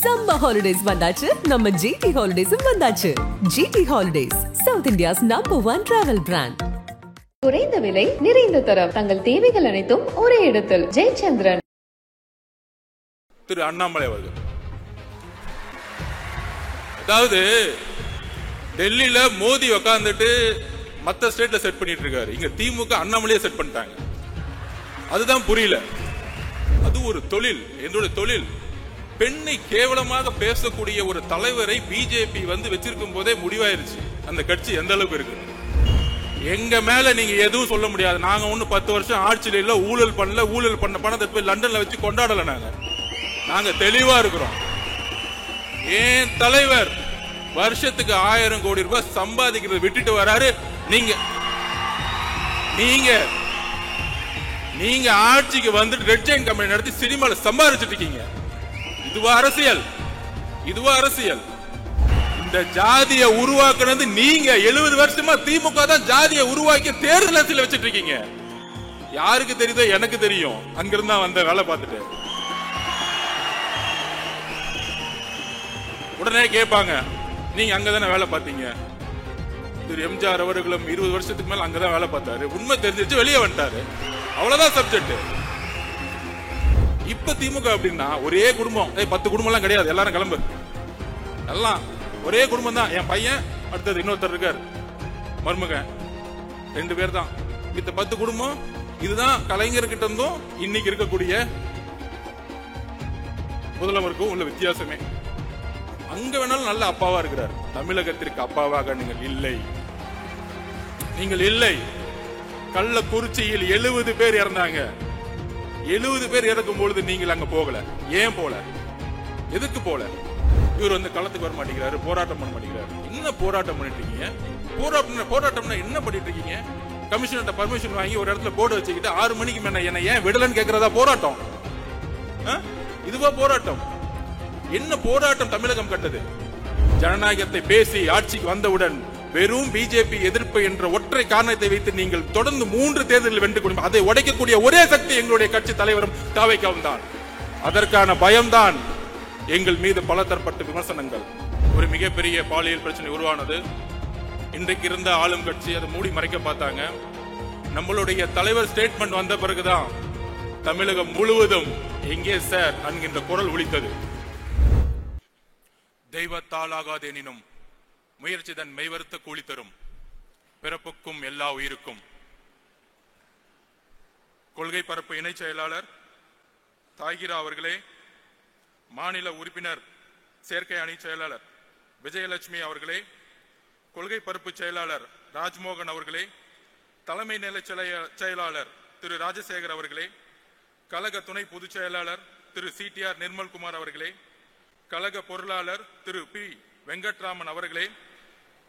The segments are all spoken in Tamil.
Summer holidays வந்தாச்சு, நம்ம GT Holidays வந்தாச்சு. GT Holidays, South India's #1 travel brand. குறைந்த விலை, நிறைந்த தரம், தங்கள் தேவைகள் அனைத்தும் ஒரே இடத்தில். ஜெயச்சந்திரன். திரு அண்ணாமலை அவர்கள், அதாவது டெல்லியில மோடி உட்கார்ந்துட்டு மற்ற ஸ்டேட்ல செட் பண்ணிட்டு இருக்காரு, இங்க திமுக அண்ணாமலையே செட் பண்ணிட்டாங்க. அதுதான் புரியல. அது ஒரு தொழில், என்னுடைய தொழில். பெண்ணை கேவலமாக பேசக்கூடிய ஒரு தலைவரை பிஜேபி வந்து வச்சிருக்கும் போதே முடிவாயிருச்சு அந்த கட்சி எந்த அளவுக்கு இருக்கு. எங்க மேல நீங்க எதுவும் சொல்ல முடியாது. நாங்க ஒண்ணு 10 வருஷம் ஆட்சியில இல்ல, ஊழல் பண்ணல. ஊழல் பண்ண பணத்தை போய் லண்டன்ல வச்சு கொண்டாடல. நாங்க தெளிவா இருக்கிறோம். ஏன் தலைவர் வருஷத்துக்கு 1000 கோடி ரூபாய் சம்பாதிக்கிறத விட்டுட்டு வராரு. நீங்க ஆட்சிக்கு வந்துட்டு ரெட் ஜெயின் கம்பெனி நடத்தி சினிமால சம்பாதிச்சுட்டு இருக்கீங்க. இதுவா அரசியல்? இதுவா அரசியல்? இந்த ஜாதிய உருவாக்குனது நீங்க. 70 வருஷமா திமுக தான் ஜாதிய உருவாக்கி தேர்தல் அரசியல் வச்சிட்டு இருக்கீங்க. யாருக்கு தெரியுதோ எனக்கு தெரியும். அங்கிருந்தா வந்த வேலை பார்த்துட்டு உடனே கேட்பாங்க, நீங்க அங்கதானே வேலை பார்த்தீங்க. திரு எம்ஜிஆர் அவர்களும் 20 வருஷத்துக்கு மேல அங்கதான் வேலை பார்த்தாரு. உண்மை தெரிஞ்சிருச்சு, வெளியே வந்துட்டாரு. அவ்வளவுதான் சப்ஜெக்ட். இப்ப திமுக அப்படின்னா ஒரே குடும்பம், 10 குடும்பம் எல்லாம் கிடையாது. எல்லாரும் கிளம்பு, எல்லாம் ஒரே குடும்பம் தான். என் பையன், அடுத்தது இன்னொருத்தர் இருக்கார், மருமகன், 2 பேர் தான். இந்த 10 குடும்பம். இதுதான் கலைஞர்கிட்ட இருந்தும் இன்னைக்கு இருக்கக்கூடிய முதல்வருக்கும் உள்ள வித்தியாசமே. அங்க வேணாலும் நல்ல அப்பாவா இருக்கிறார். தமிழகத்திற்கு அப்பாவாக நீங்கள் இல்லை. நீங்கள் இல்லை. கள்ளக்குறிச்சியில் 70 பேர் இறந்தாங்க. 70 பேர் இறக்கும் பொழுது நீங்கள் அங்க போகல. ஏன் போல? எதுக்கு போல? இவர் வந்து களத்துக்கு வர மாட்டேங்கிறாரு, போராட்டம் பண்ண மாட்டேங்கிறாரு. என்ன போராட்டம் பண்ணிட்டு இருக்கீங்க? போராட்டம்னா என்ன பண்ணிட்டு இருக்கீங்க? கமிஷனர்ட்ட பர்மிஷன் வாங்கி ஒரு இடத்துல போர்டு வச்சுக்கிட்டு 6 மணிக்கு மேல என்ன ஏன் விடலன்னு கேட்கறதா போராட்டம்? இதுவா போராட்டம்? என்ன போராட்டம் தமிழகம் கட்டது? ஜனநாயகத்தை பேசி ஆட்சிக்கு வந்தவுடன் வெறும் பிஜேபி எதிர்ப்பு என்ற ஒற்றை காரணத்தை வைத்து நீங்கள் தொடர்ந்து 3 தேர்தலில் வென்று கொண்டு அதை உடைக்கக்கூடிய ஒரே சக்தி எங்களுடைய கட்சி தலைவரும் தாவேக்காவும் தான். அதற்கான பயம்தான் எங்கள் மீது பல தரப்பட்ட விமர்சனங்கள். ஒரு மிகப்பெரிய பாலியல் பிரச்சனை உருவானது. இன்றைக்கு இருந்த ஆளும் கட்சி அதை மூடி மறைக்க பார்த்தாங்க. நம்மளுடைய தலைவர் ஸ்டேட்மெண்ட் வந்த பிறகுதான் தமிழகம் முழுவதும் எங்கே சார் என்கின்ற குரல் ஒலித்தது. தெய்வத்தால் ஆகாதெனினும் முயற்சி தன் மெய்வருத்த கூலி தரும், பிறப்புக்கும் எல்லா உயிருக்கும். கொள்கை பரப்பு இணை செயலாளர் தாகிரா அவர்களே, மாநில உறுப்பினர் சேர்க்கை அணி செயலாளர் விஜயலட்சுமி அவர்களே, கொள்கை பரப்பு செயலாளர் ராஜ்மோகன் அவர்களே, தலைமை நிலை செயலாளர் திரு ராஜசேகர் அவர்களே, கழக துணை பொதுச் செயலாளர் திரு CTR நிர்மல்குமார் அவர்களே, கழக பொருளாளர் திரு P வெங்கட்ராமன் அவர்களே,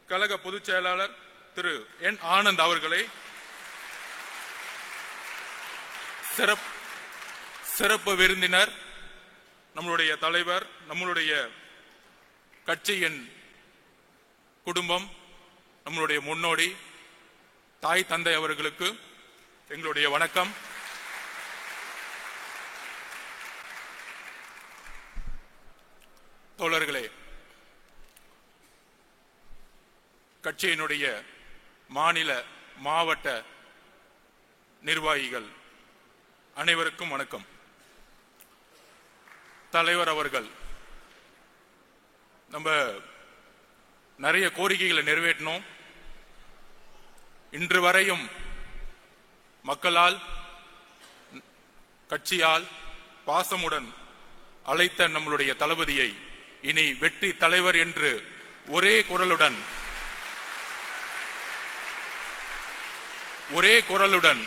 கழக பொதுச் செயலாளர் திரு N ஆனந்த் அவர்களே, சிறப்பு விருந்தினர், நம்மளுடைய தலைவர், நம்மளுடைய கட்சியின் குடும்பம், நம்மளுடைய முன்னோடி தாய் தந்தை அவர்களுக்கு எங்களுடைய வணக்கம். தோழர்களே, கட்சியினுடைய மாநில மாவட்ட நிர்வாகிகள் அனைவருக்கும் வணக்கம். தலைவர் அவர்கள் நம்ம நிறைய கோரிக்கைகளை நிறைவேற்றணும். இன்று வரையும் மக்களால் கட்சியால் பாசமுடன் அழைத்த நம்மளுடைய தளபதியை இனி வெற்றி தலைவர் என்று ஒரே குரலுடன்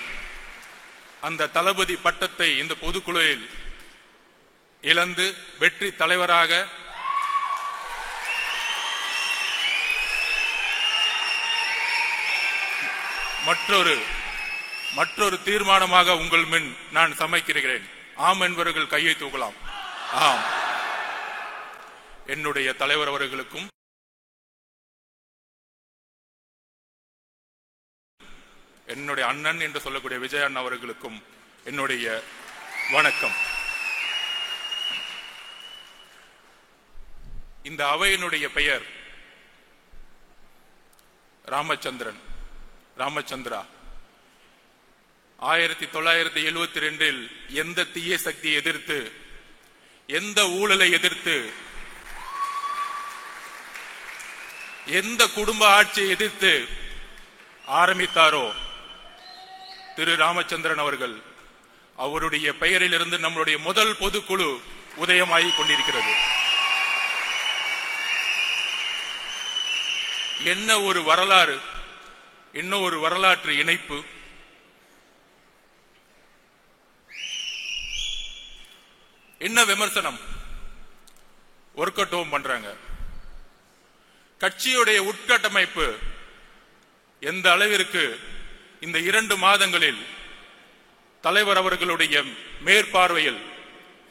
அந்த தளபதி பட்டத்தை இந்த பொதுக்குழுவில் இழந்து வெற்றி தலைவராக மற்றொரு தீர்மானமாக உங்கள் முன் நான் சமைக்கிறேன். ஆம் என்பவர்கள் கையை தூக்கலாம். ஆம். என்னுடைய தலைவர் அவர்களுக்கும் என்னுடைய அண்ணன் என்று சொல்லக்கூடிய விஜய் அண்ணா அவர்களுக்கும் என்னுடைய வணக்கம். இந்த அவையினுடைய பெயர் ராமச்சந்திரா. 1972 எந்த தீய சக்தியை எதிர்த்து, எந்த ஊழலை எதிர்த்து, எந்த குடும்ப ஆட்சியை எதிர்த்து ஆரம்பித்தாரோ திரு ராமச்சந்திரன் அவர்கள், அவருடைய பெயரில் இருந்து நம்மளுடைய முதல் பொதுக்குழு உதயமாகிக் கொண்டிருக்கிறது. என்ன ஒரு வரலாறு, என்ன ஒரு வரலாற்று இணைப்பு. என்ன விமர்சனம் ஒர்க் அவுட் ஹோம் பண்றாங்க. கட்சியுடைய உட்கட்டமைப்பு எந்த அளவிற்கு இந்த 2 மாதங்களில் தலைவர் அவர்களுடைய மேற்பார்வையில்,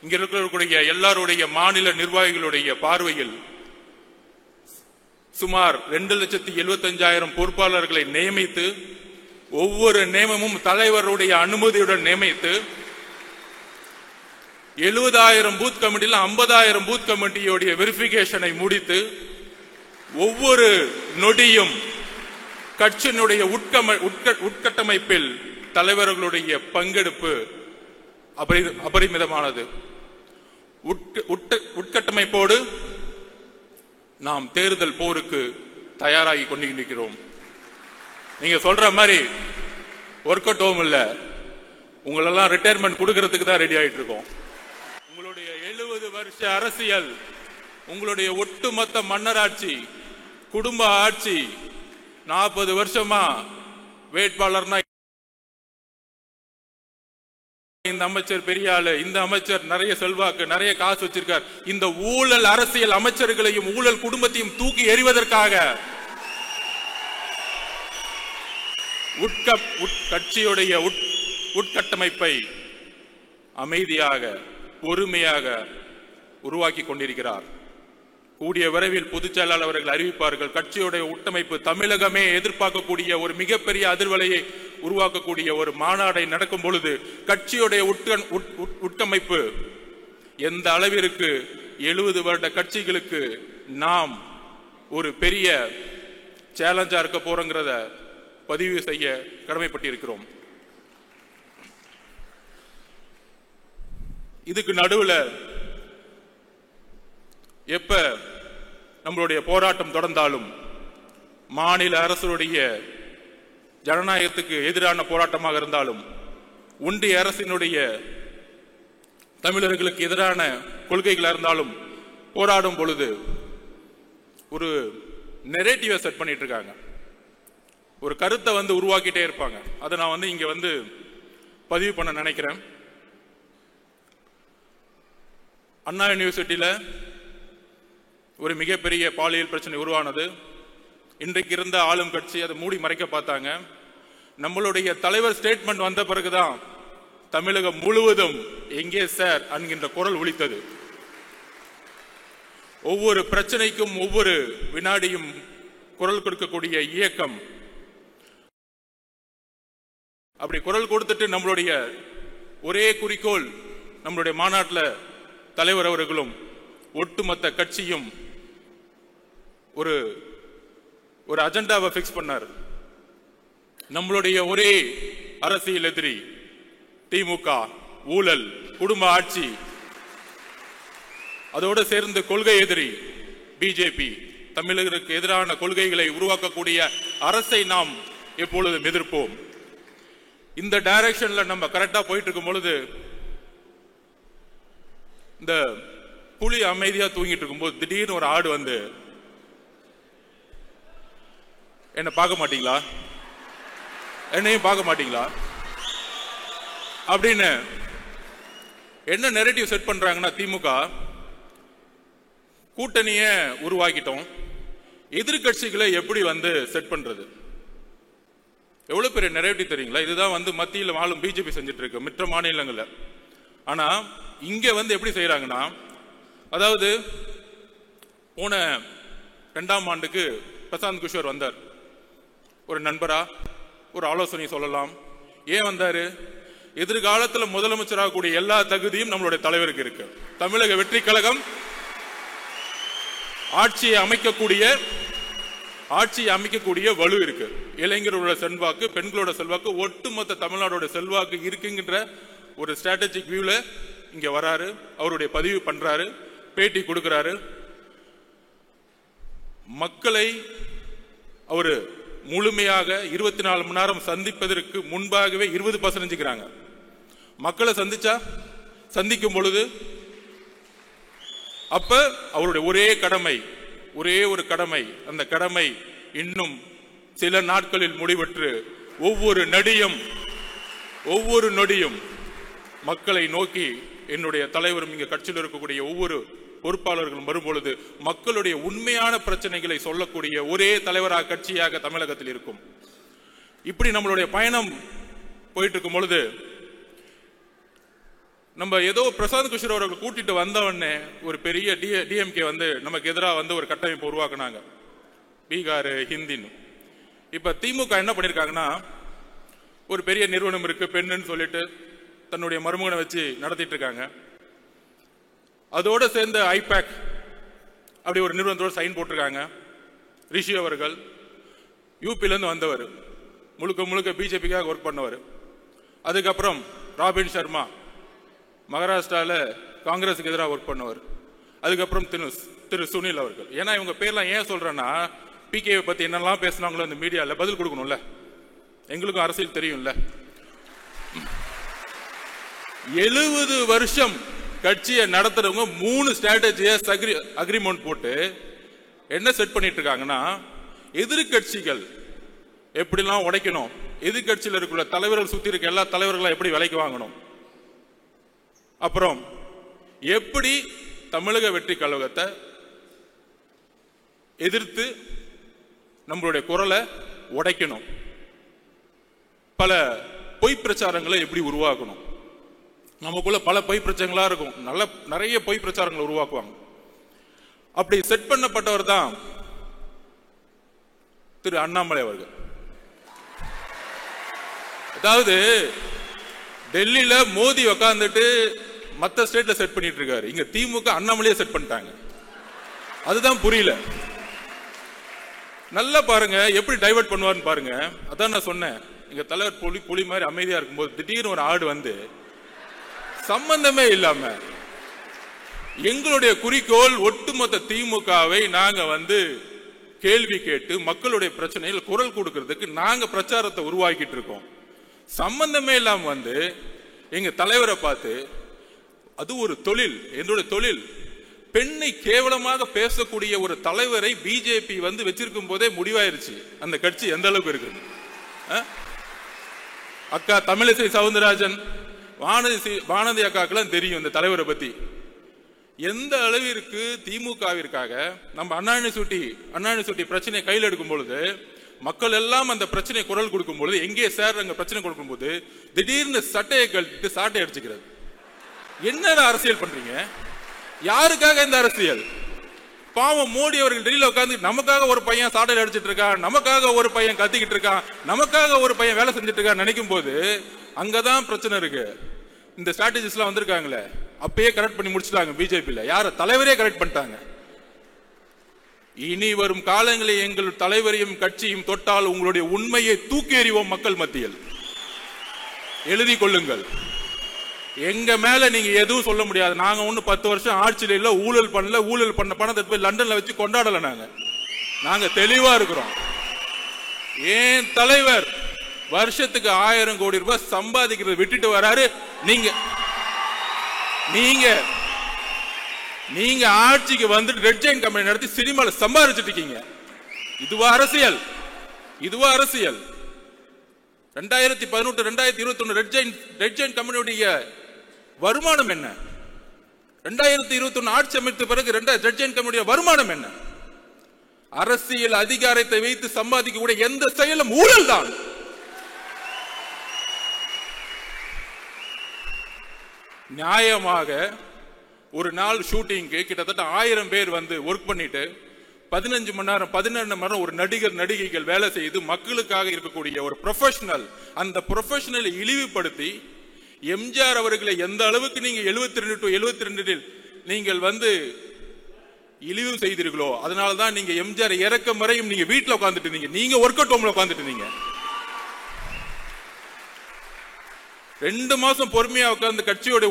இங்க இருக்கக்கூடிய எல்லாருடைய மாநில நிர்வாகிகளுடைய பார்வையில் சுமார் 2,75,000 பொறுப்பாளர்களை நியமித்து, ஒவ்வொரு நியமமும் தலைவருடைய அனுமதியுடன் நியமித்து, 70,000 பூத் கமிட்டியில் 50,000 பூத் கமிட்டியுடைய வெரிபிகேஷனை முடித்து, ஒவ்வொரு நொடியும் கட்சியினுடைய உட்கட்டமைப்பில் தலைவர்களுடைய பங்கெடுப்பு அபரிமிதமானது. உட்கட்டமைப்போடு நாம் தேர்தல் போருக்கு தயாராகி கொண்டிருக்கிறோம். நீங்க சொல்ற மாதிரி ஒர்க் அவுட் ஹோம் இல்ல, உங்களெல்லாம் ரிட்டையர்மெண்ட் கொடுக்கறதுக்கு தான் ரெடி ஆயிட்டு இருக்கோம். உங்களுடைய 70 வருஷ அரசியல், உங்களுடைய ஒட்டுமொத்த மன்னராட்சி, குடும்ப ஆட்சி, 40 வருஷமா வேட்பாளர்னா இந்த அமைச்சர் பெரிய ஆளு, இந்த அமைச்சர் நிறைய செல்வாக்கு, நிறைய காசு வச்சிருக்கார், இந்த ஊழல் அரசியல் அமைச்சர்களையும் ஊழல் குடும்பத்தையும் தூக்கி எறிவதற்காக கட்சியுடைய உட்கட்டமைப்பை அமைதியாக பொறுமையாக உருவாக்கி கொண்டிருக்கிறார். கூடிய விரைவில் பொதுச் செயலாளர் அவர்கள் அறிவிப்பார்கள். கட்சியுடைய உட்டமைப்பு தமிழகமே எதிர்பார்க்கக்கூடிய ஒரு மிகப்பெரிய அதிர்வலையை உருவாக்கக்கூடிய ஒரு மாநாடை நடக்கும் பொழுது கட்சியுடைய உட்கமைப்பு எந்த அளவிற்கு 70 வருட கட்சிகளுக்கு நாம் ஒரு பெரிய சேலஞ்சா இருக்க போறோங்கிறத பதிவு செய்ய கடமைப்பட்டிருக்கிறோம். இதுக்கு நடுவில் எப்ப நம்மளுடைய போராட்டம் தொடர்ந்தாலும் மாநில அரசுடைய ஜனநாயகத்துக்கு எதிரான போராட்டமாக இருந்தாலும், ஒன்றிய அரசினுடைய தமிழர்களுக்கு எதிரான கொள்கைகளாக இருந்தாலும் போராடும் பொழுது ஒரு நெரேட்டிவை செட் பண்ணிட்டு இருக்காங்க. ஒரு கருத்தை உருவாக்கிட்டே இருப்பாங்க. அதை நான் இங்க பதிவு பண்ண நினைக்கிறேன். அண்ணா யூனிவர்சிட்டியில ஒரு மிகப்பெரிய பாலியல் பிரச்சனை உருவானது. இன்றைக்கு இருந்த ஆளும் கட்சி அதை மூடி மறைக்க பார்த்தாங்க. நம்மளுடைய தலைவர் ஸ்டேட்மெண்ட் வந்த பிறகுதான் தமிழகம் முழுவதும் எங்கே சார் என்கின்ற குரல் ஒலித்தது. ஒவ்வொரு பிரச்சனைக்கும் ஒவ்வொரு வினாடியும் குரல் கொடுக்கக்கூடிய இயக்கம். அப்படி குரல் கொடுத்துட்டு நம்மளுடைய ஒரே குறிக்கோள், நம்மளுடைய மாநாட்டில் தலைவர் அவர்களும் ஒட்டுமொத்த கட்சியும் ஒரு அஜெண்டாவை பிக்ஸ் பண்ணார். நம்மளுடைய ஒரே அரசியல் எதிரி திமுக, ஊழல், குடும்ப ஆட்சி, அதோடு சேர்ந்து கொள்கை எதிரி பிஜேபி, தமிழர்களுக்கு எதிரான கொள்கைகளை உருவாக்கக்கூடிய அரசை நாம் எப்பொழுதும் எதிர்ப்போம். இந்த டைரக்ஷன்ல நம்ம கரெக்டா போயிட்டு இருக்கும் பொழுது, இந்த புலி அமைதியா தூங்கிட்டு இருக்கும்போது திடீர்னு ஒரு ஆடு என்ன பார்க்க மாட்டீங்களா, என்னையும் பார்க்க மாட்டீங்களா அப்படின்னு என்ன நெரேட்டிவ் செட் பண்றாங்கன்னா, திமுக கூட்டணிய உருவாக்கிட்டோம், எதிர்கட்சிகளை எப்படி செட் பண்றது, எவ்வளவு பெரிய நெரேட்டிவ் தெரியுங்களா? இதுதான் மத்தியில் ஆளும் பிஜேபி செஞ்சுட்டு இருக்கு மற்ற மாநிலங்கள்ல. ஆனா இங்க எப்படி செய்யறாங்கன்னா, அதாவது போன 2ஆம் ஆண்டுக்கு பிரசாந்த் கிஷோர் வந்தார். ஒரு நண்பரா ஒரு ஆலோசனை சொல்லலாம். ஏன் வந்தாரு? எதிர்காலத்தில் முதலமைச்சராக கூடிய எல்லா தகுதியும் நம்மளுடைய தலைவருக்கு இருக்கு. தமிழக வெற்றி கழகம் ஆட்சியை அமைக்கக்கூடிய வலு இருக்கு. இளைஞர்களோட செல்வாக்கு, பெண்களோட செல்வாக்கு, ஒட்டுமொத்த தமிழ்நாடோட செல்வாக்கு இருக்குங்கிற ஒரு ஸ்ட்ராட்டஜிக் வியூல இங்க வராரு. அவருடைய பதிவு பண்றாரு, பேட்டி கொடுக்கிறாரு. மக்களை அவரு முழுமையாக 24 மணி நேரம் சந்திப்பதற்கு முன்பாகவே 20% செஞ்சுக்கிறாங்க. மக்களை சந்திக்கும் பொழுது அப்ப அவருடைய ஒரே ஒரு கடமை, அந்த கடமை இன்னும் சில நாட்களில் முடிவற்று ஒவ்வொரு நொடியும் மக்களை நோக்கி என்னுடைய தலைவரும் இங்க கட்சியில் இருக்கக்கூடிய ஒவ்வொரு பொறுப்பாளர்களும் வரும்பொழுது மக்களுடைய உண்மையான பிரச்சனைகளை சொல்லக்கூடிய ஒரே தலைவராக கட்சியாக தமிழகத்தில் இருக்கும். இப்படி நம்மளுடைய பயணம் போயிட்டு இருக்கும் பொழுது நம்ம ஏதோ பிரசாந்த் கிஷோர் அவர்கள் கூட்டிட்டு வந்தவொடனே ஒரு பெரிய டிஎம்கே வந்து நமக்கு எதிராக வந்து ஒரு கட்டமைப்பு உருவாக்குனாங்க, பீகார் ஹிந்தின்னு. இப்ப திமுக என்ன பண்ணிருக்காங்கன்னா, ஒரு பெரிய நிறுவனம் இருக்கு பெண்ணுன்னு சொல்லிட்டு தன்னுடைய மருமகனை வச்சு நடத்திட்டு இருக்காங்க. அதோட சேர்ந்த ஐபேக் அப்படி ஒரு நிறுவனத்தோட சைன் போட்டிருக்காங்க. ரிஷி அவர்கள் யூபில இருந்து வந்தவர், முழுக்க பிஜேபிக்காக ஒர்க் பண்ணவர். அதுக்கப்புறம் ராபின் சர்மா மகாராஷ்டிரால காங்கிரஸுக்கு எதிராக ஒர்க் பண்ணவர். அதுக்கப்புறம் திரு சுனில் அவர்கள். ஏன்னா இவங்க பேர்லாம் ஏன் சொல்றேன்னா, பிகேவை பத்தி என்னெல்லாம் பேசினாங்களோ இந்த மீடியால பதில் கொடுக்கணும்ல, எங்களுக்கும் அரசியல் தெரியும்ல. 70 வருஷம் கட்சியை நடத்துறவங்க 3 ஸ்ட்ராட்டஜிஸ் அக்ரிமெண்ட் போட்டு என்ன செட் பண்ணிட்டு இருக்காங்கன்னா, எதிர்கட்சிகள் எப்படிலாம் உடைக்கணும், எதிர்கட்சியில் இருக்கிற தலைவர்கள் சுத்தி இருக்க எல்லா தலைவர்களும் எப்படி விலைக்கு வாங்கணும், அப்புறம் எப்படி தமிழக வெற்றி கழகத்தை எதிர்த்து நம்மளுடைய குரலை உடைக்கணும், பல பொய் பிரச்சாரங்களை எப்படி உருவாக்கணும். நமக்குள்ள பல பொய் பிரச்சாரங்களா இருக்கும், நிறைய பொய் பிரச்சாரங்களை உருவாக்குவாங்க. அப்படி செட் பண்ணப்பட்டவர் தான் திரு அண்ணாமலை அவர்கள். அதாவது டெல்லியில மோடி உட்கார்ந்துட்டு மற்ற ஸ்டேட்ல செட் பண்ணிட்டு இருக்காரு, இங்க திமுக அண்ணாமலையே செட் பண்ணிட்டாங்க. அதுதான் புரியல. நல்லா பாருங்க எப்படி டைவர்ட் பண்ணுவாருன்னு பாருங்க. அதான் நான் சொன்னேன், எங்க தலைவர் புலி மாதிரி அமைதியா இருக்கும்போது திடீர்னு ஒரு ஆடு வந்து சம்பந்தமே இல்லாம எங்களுடைய குறிக்கோள் ஒட்டுமொத்த திமுகவை நாங்க வந்து கேள்வி கேட்டு மக்களுடைய பிரச்சனையில் குரல் கொடுக்கிறதுக்கு நாங்க பிரச்சாரத்தை உருவாக்கிட்டு இருக்கோம். சம்பந்தமே இல்லாம வந்து எங்க தலைவரை பார்த்து, அது ஒரு தொழில், என்னுடைய தொழில், பெண்ணை கேவலமாக பேசக்கூடிய ஒரு தலைவரை பிஜேபி வந்து வச்சிருக்கும் போதே முடிவாயிருச்சு அந்த கட்சி எந்த அளவுக்கு இருக்கு. அக்கா தமிழிசை சவுந்தரராஜன், வானதி அக்காக்கெல்லாம் தெரியும் இந்த தலைவரை பத்தி. எந்த அளவிற்கு திமுகவிற்காக நம்ம அண்ணாநிசுட்டி பிரச்சனையை கையில் எடுக்கும் பொழுது, மக்கள் எல்லாம் அந்த பிரச்சனை குரல் கொடுக்கும் பொழுது, எங்கே சார் அங்க பிரச்சனை கொடுக்கும் போது திடீர்னு சட்டையை கழட்டிட்டு சாட்டை அடிச்சுக்கிறது. என்ன அரசியல் பண்றீங்க? யாருக்காக இந்த அரசியல்? பாவம் மோடி அவர்கள் டெல்லியில உட்கார்ந்து நமக்காக ஒரு பையன் சாட்டையில் அடிச்சிட்டு இருக்கான், நமக்காக ஒரு பையன் கத்திக்கிட்டு இருக்கான், நமக்காக ஒரு பையன் வேலை செஞ்சுட்டு இருக்கான் நினைக்கும் போது அங்கதான் பிரச்சனை இருக்கு. இந்த ஸ்ட்ராட்டஜிஸ் எல்லாம் வந்திருக்காங்களே, அப்பயே கரெக்ட் பண்ணி முடிச்சுட்டாங்க பிஜேபியில. யார தலைவரே கரெக்ட் பண்ணிட்டாங்க. இனி வரும் காலங்களில் எங்கள் தலைவரையும் கட்சியும் தொட்டால் உங்களுடைய உண்மையை தூக்கி எறிவோம் மக்கள் மத்தியில். எழுதி கொள்ளுங்கள். எங்க மேல நீங்க எதுவும் சொல்ல முடியாது. நாங்க ஒண்ணு 10 வருஷம் ஆட்சியில இல்ல, ஊழல் பண்ணல, ஊழல் பண்ண பணத்தை போய் லண்டன்ல வச்சு கொண்டாடல. நாங்க தெளிவா இருக்கிறோம். ஏன் தலைவர் வருஷத்துக்கு 1000 கோடி ரூபாய் சம்பாதிக்கிறத விட்டுட்டு வராரு. நீங்க ஆட்சிக்கு வந்துட்டு ரெட் ஜெயின் கம்பெனி நடத்தி சினிமால சம்பாதிச்சுட்டு இருக்கீங்க. இதுவா அரசியல்? 2018 2021 ரெட் ஜெயின் கம்பெனியுடைய வருமானம் என்ன? 2021 ஆட்சி அமைத்த பிறகு ரெட் ஜெயின் கம்பெனியுடைய வருமானம் என்ன? அரசியல் அதிகாரத்தை வைத்து சம்பாதிக்கக்கூடிய எந்த செயலும் ஊழல் தான். நியாயமாக ஒரு நாள் ஷூட்டிங்க்கு கிட்டத்தட்ட 1000 பேர் வந்து ஒர்க் பண்ணிட்டு 15 மணி நேரம் 12 மணி நேரம் ஒரு நடிகைகள் வேலை செய்து மக்களுக்காக இருக்கக்கூடிய ஒரு ப்ரொஃபஷனல், அந்த ப்ரொஃபஷனலை இழிவுபடுத்தி எம்ஜிஆர் அவர்களை எந்த அளவுக்கு நீங்க 72 to 72 நீங்கள் வந்து இழிவு செய்தீர்களோ அதனாலதான் நீங்க எம்ஜிஆர் இறக்க முறையும் நீங்க வீட்டுல உட்கார்ந்துட்டு இருந்தீங்க, நீங்க ஒர்க் அவுட் ஹோம்ல உட்கார்ந்துட்டு இருந்தீங்க. 2 மாசம் பொறுமையா உட்கார்ந்து கட்சியோட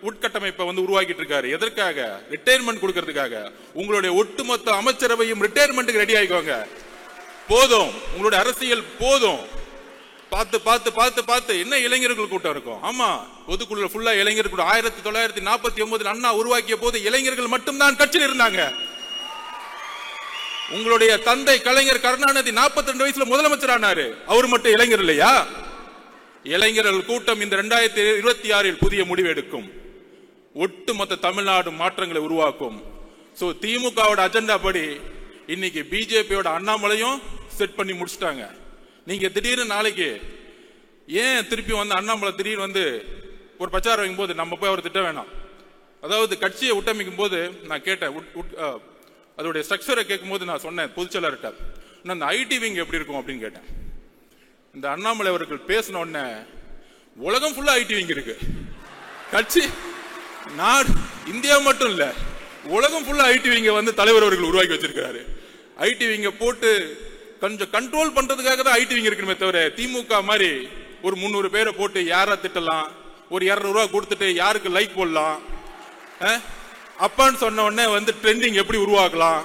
உட்கட்டமைப்பை உருவாக்கிட்டு இருக்காரு. எதற்காக? ரிட்டையர்மெண்ட் கொடுக்கறதுக்காக. உங்களுடைய ஒட்டுமொத்த அமைச்சரவையும் ரிட்டையர்மெண்ட்டுக்கு ரெடி ஆயிக்கோங்க. போதும், உங்களுடைய அரசியல் போதும். பார்த்து பார்த்து பார்த்து பார்த்து என்ன இளைஞர்கள் கூட்டம் இருக்கும். ஆமா, பொதுக்குழு ஃபுல்லா இளைஞர் கூட்டம். 1949 அண்ணா உருவாக்கிய போது இளைஞர்கள் மட்டும்தான் கட்சியில் இருந்தாங்க. உங்களுடைய தந்தை கலைஞர் கருணாநிதி 42 வயசுல முதலமைச்சர் ஆனாரு. அவர் மட்டும் இளைஞர் இல்லையா? இளைஞர்கள் கூட்டம் இந்த 2026 புதிய முடிவு எடுக்கும். ஒட்டுமொத்த தமிழ்நாடு மாற்றங்களை உருவாக்கும். சோ திமுகவோட அஜெண்டா படி இன்னைக்கு பிஜேபியோட அண்ணாமலையும் செட் பண்ணி முடிச்சிட்டாங்க. நீங்க திடீர்னு நாளைக்கு ஏன் திருப்பி அண்ணாமலை திடீர்னு ஒரு பிரச்சாரம் வைக்கும் போது நம்ம போய் அவர் திட்ட வேணாம். அதாவது கட்சியை உட்டமைக்கும் போது நான் கேட்டேன், அதோடைய ஸ்ட்ரக்சரை கேட்கும் போது நான் சொன்னேன் பொதுச்செயலாளர்கிட்ட, அந்த ஐடி விங் எப்படி இருக்கும் அப்படின்னு கேட்டேன். இந்த அண்ணாமலை அவர்கள் பேசின உடனே உலகம் ஃபுல்லா ஐடி விங் இருக்கு. கட்சி நாடு இந்தியா மட்டும் இல்ல, உலகம் ஃபுல்லா ஐடி விங்க தலைவர் அவர்கள் உருவாக்கி வச்சிருக்காரு. ஐடி விங்க போட்டு கொஞ்சம் கண்ட்ரோல் பண்றதுக்காக தான் ஐடி விங் இருக்கணுமே தவிர திமுக மாதிரி ஒரு 300 பேரை போட்டு யாரா திட்டலாம், ஒரு 200 ரூபாய் கொடுத்துட்டு யாருக்கு லைக் போடலாம், அப்பான்னு சொன்ன உடனே ட்ரெண்டிங் எப்படி உருவாக்கலாம்,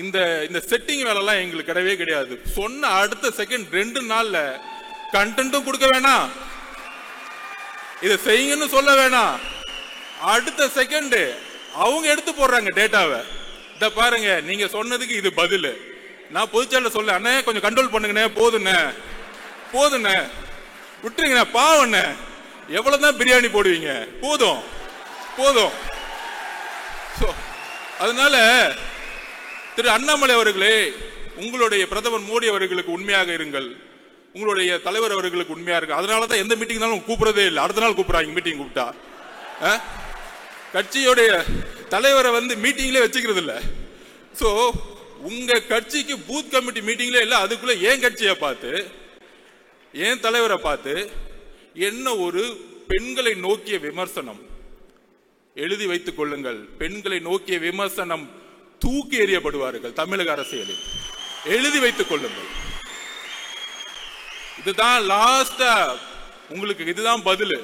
இந்த செட்டிங் வேலை எல்லாம் எங்களுக்கு கிடையவே கிடையாது. சொன்ன அடுத்த செகண்ட் 2 நாள்ல கண்டென்ட்டும் கொடுக்க வேணாம், இதை செய்யுங்கன்னு சொல்ல வேணாம், அடுத்த செகண்ட் அவங்க எடுத்து போடுறாங்க டேட்டாவை. இத பாருங்க, நீங்க சொன்னதுக்கு இது பதில். நான் பொதுச்செயலாளர் சொல்ல, அண்ணே கொஞ்சம் கண்ட்ரோல் பண்ணுங்கண்ணே, போதுண்ணே போதுண்ணே விட்டுருங்கண்ணே, பாவண்ணே எவ்வளவுதான் பிரியாணி போடுவீங்க, போதும் போதும். அதனால திரு அண்ணாமலை அவர்களே, உங்களுடைய பிரதமர் மோடி அவர்களுக்கு உண்மையாக இருங்கள், உங்களுடைய தலைவர் அவர்களுக்கு உண்மையா இருக்கு. அதனாலதான் எந்த மீட்டிங்னாலும் கூப்பிடுறதே இல்லை, அடுத்த நாள் கூப்பிடுறாங்க மீட்டிங் கூப்பிட்டா. கட்சியோடைய தலைவரை மீட்டிங்ல வச்சுக்கிறது இல்ல. சோ உங்க கட்சிக்கு பூத் கமிட்டி மீட்டிங்ல இல்ல, அதுக்குள்ள ஏன் கட்சியை பார்த்து ஏன் தலைவரை பார்த்து என்ன ஒரு பெண்களை நோக்கிய விமர்சனம் எழுதி வைத்துக் கொள்ளுங்கள். பெண்களை நோக்கிய விமர்சனம் தூக்கி எறியப்படுவார்கள் தமிழக அரசியலில், எழுதி வைத்துக் கொள்ளுங்கள். இதுதான் லாஸ்டா உங்களுக்கு, இதுதான் பதில்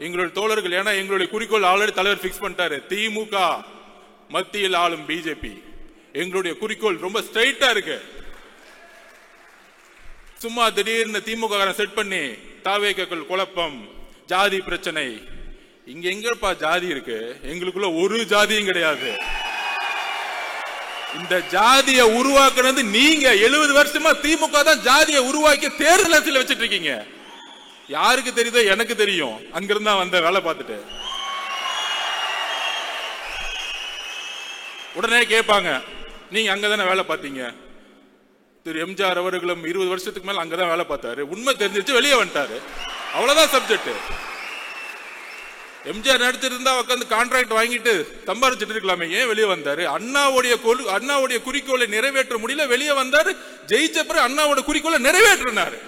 எங்களுடைய தோழர்கள். ஏன்னா எங்களுடைய குறிக்கோள் ஆல்ரெடி தலைவர் பிக்ஸ் பண்ணிட்டாரு, திமுக மத்தியில் ஆளும் பிஜேபி. எங்களுடைய குறிக்கோள் ரொம்ப ஸ்ட்ரைட்டா இருக்கு. சும்மா திடீர்னு திமுக செட் பண்ணி தாவேக்கள் குழப்பம், ஜாதி பிரச்சனை, இங்க எங்கப்பா ஜாதி இருக்கு? எங்களுக்குள்ள ஒரு ஜாதியும் கிடையாது. இந்த ஜாதியை உருவாக்குனது நீங்க. 70 வருஷமா திமுக தான் ஜாதியை உருவாக்கி தேர்தல் அரசியல் வச்சிட்டு இருக்கீங்க. யாருக்கு தெரியுதோ? எனக்கு தெரியும், அங்கிருந்தா வந்த வேலை பார்த்துட்டு. உடனே கேட்பாங்க, நீங்க அங்கதானே வேலை பார்த்தீங்க? திரு எம்ஜிஆர் அவர்களும் 20 வருஷத்துக்கு மேல அங்கதான் வேலை பார்த்தாரு, உண்மை தெரிஞ்சிச்சு வெளியே வந்துட்டாரு, அவ்வளவுதான் சப்ஜெக்ட். எம்ஜிஆர் நடிச்சிருந்தா உட்காந்து கான்ட்ராக்ட் வாங்கிட்டு சம்பாதிச்சிட்டு இருக்கலாமே, ஏன் வெளியே வந்தாரு? அண்ணாவுடைய குறிக்கோளை நிறைவேற்ற முடியல, வெளியே வந்தாரு. ஜெயிச்ச பிறகு அண்ணாவோட குறிக்கோளை நிறைவேற்றினாரு.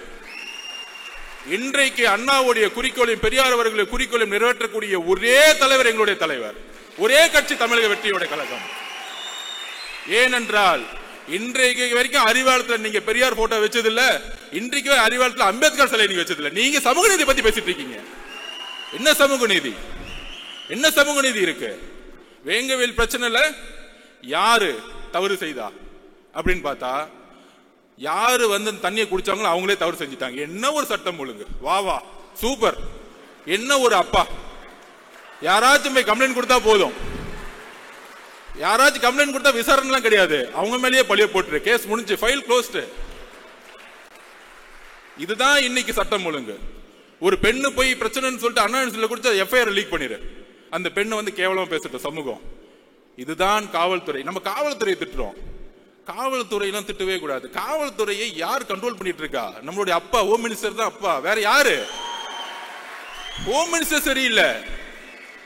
இன்றைக்கு அண்ணாவுடைய குறிக்கோளையும் பெரியார் அவர்களுடைய குறிக்கோளையும் நிறைவேற்றக்கூடிய ஒரே தலைவர் எங்களுடைய தலைவர், ஒரே கட்சி தமிழக வெற்றியோட கழகம். ஏனென்றால் இன்றைக்கு வரைக்கும் அறிவாலயத்தில் நீங்க பெரியார் போட்டோ வச்சது இல்ல, இன்றைக்கு அறிவாலயத்தில் அம்பேத்கர் சிலை நீங்க வச்சது இல்ல. நீங்க சமூக நீதி பத்தி பேசிட்டு இருக்கீங்க. என்ன சமூக நீதி? என்ன சமூக நீதி இருக்கு? வேங்கவேல் பிரச்சனைல யாரு தவறு செய்தா அப்படின்னு பார்த்தா, யாரு தண்ணியை குடிச்சாங்களோ அவங்களே தவறு செஞ்சுட்டாங்க. என்ன ஒரு சட்டம் ஒழுங்கு, வா வா சூப்பர். என்ன ஒரு அப்பா, யாராச்சும் போய் கம்ப்ளைண்ட் கொடுத்தா போதும், யாராச்சும் கம்ப்ளைண்ட் கொடுத்தா விசாரணை எல்லாம் கிடையாது, அவங்க மேலேயே பழிய போட்டு கேஸ் முடிஞ்சு, ஃபைல் க்ளோஸ்ட். இதுதான் இன்னைக்கு சட்டம் ஒழுங்கு. ஒரு பெண்ணு போய் பிரச்சனைன்னு சொல்லிட்டு அண்ணா கொடுத்து எஃப்ஐஆர் லீக் பண்ணிரு, அந்த பெண்ணு கேவலமா பேசட்டும் சமூகம். இதுதான் காவல்துறை. நம்ம காவல்துறையை திட்டுறோம், காவல்துறையெல்லாம் திட்டவே கூடாது. காவல்துறையை யார் கண்ட்ரோல் பண்ணிட்டு இருக்கா? நம்மளுடைய அப்பா ஹோம் மினிஸ்டர் தான். அப்பா வேற யாரு? ஹோம் மினிஸ்டர் சரியில்லை,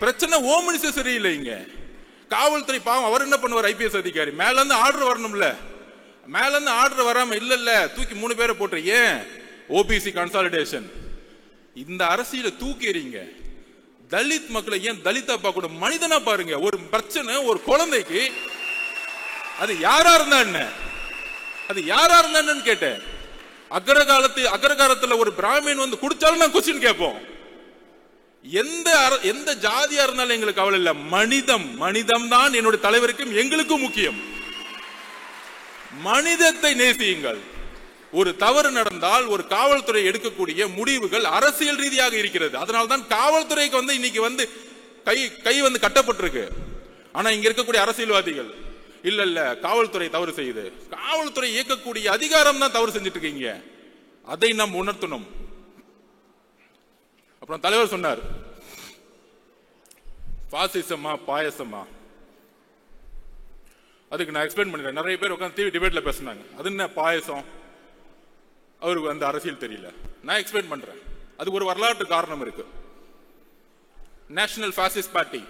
பிரச்சனை ஹோம் மினிஸ்டர் சரியில்லை. இங்க காவல்துறை பாவம், அவர் என்ன பண்ணுவார்? ஐபிஎஸ் அதிகாரி மேல இருந்து ஆர்டர் வரணும்ல, மேல இருந்து ஆர்டர் வராம இல்ல தூக்கி 3 பேரை போட்டு, ஏன்? OBC consolidation. இந்த அரசியல தூக்கி எறிங்க, தலித் மக்களை ஏன் தலிதா பார்க்க கூட மனிதனா பாருங்க. ஒரு பிரச்சனை ஒரு குழந்தைக்கு, அது யாரா இருந்தா என்ன, அது யாரா இருந்தான்னு கேட்டேன். அக்ரகாரத்துல ஒரு பிராமின் வந்து குடிச்சாலும் நான் கொஸ்டின் கேட்போம். எந்த ஜாதியா இருந்தாலும் எங்களுக்கு கவலை இல்ல. மனிதம் தான் என்னுடைய தலைவருக்கும் எங்களுக்கும் முக்கியம். மனிதத்தை நேசியுங்கள். ஒரு தவறு நடந்தால் ஒரு காவல்துறை எடுக்கக்கூடிய முடிவுகள் அரசியல் ரீதியாக இருக்கிறது. அதனால்தான் காவல்துறைக்கு வந்து இன்னைக்கு வந்து கை வந்து கட்டப்பட்டிருக்கு. ஆனா இங்க இருக்கக்கூடிய அரசியல்வாதிகள் இல்ல காவல்துறை தவறு செய்யுது, காவல்துறை இயக்கக்கூடிய அதிகாரம் தான் தவறு செஞ்சுட்டு இருக்கீங்க. அதை நாம் உணர்த்தணும். அப்புறம் தலைவர் சொன்னார், பாசிசமா பாயசமா. அதுக்கு நான் எக்ஸ்பிளைன் பண்ணிடுறேன். நிறைய பேர் உட்காந்து டிவி டிபேட்ல பேசினாங்க, அது என்ன பாயசம், அவருக்கு அந்த அரசியல் தெரியல. நான் எக்ஸ்பிளைன் பண்றேன். அதுக்கு ஒரு வரலாற்று காரணம் இருக்கு. நேஷனல் பாசிஸ்ட் பார்ட்டி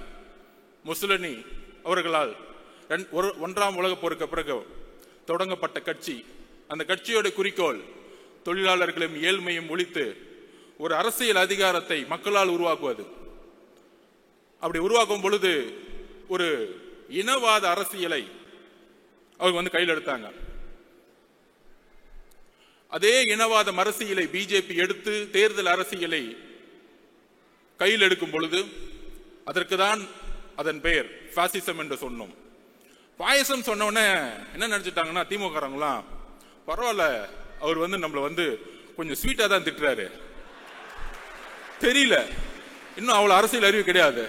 முசோலினி அவர்களால் 1ஆம் உலகப் போருக்கு பிறகு தொடங்கப்பட்ட கட்சி. அந்த கட்சியோட குறிக்கோள் தொழிலாளர்களையும் ஏழ்மையும் ஒழித்து ஒரு அரசியல் அதிகாரத்தை மக்களால் உருவாக்குவது. அப்படி உருவாக்கும் பொழுது ஒரு இனவாத அரசியலை அவங்க வந்து கையில் எடுத்தாங்க. அதே இனவாத அரசியலை பிஜேபி எடுத்து தேர்தல் அரசியலை கையில் எடுக்கும் பொழுது அதற்கு தான் அதன் பெயர் பாசிசம் என்று சொன்னோம். பாயசம் சொன்ன உடனே என்ன நினைச்சிட்டாங்கன்னா, திமுகறாங்களாம் பரவாயில்ல, அவர் வந்து நம்மள வந்து கொஞ்சம் ஸ்வீட்டா தான் திட்டுறாரு, தெரியல, இன்னும் அவ்வளவு அரசியல் அறிவு கிடையாது,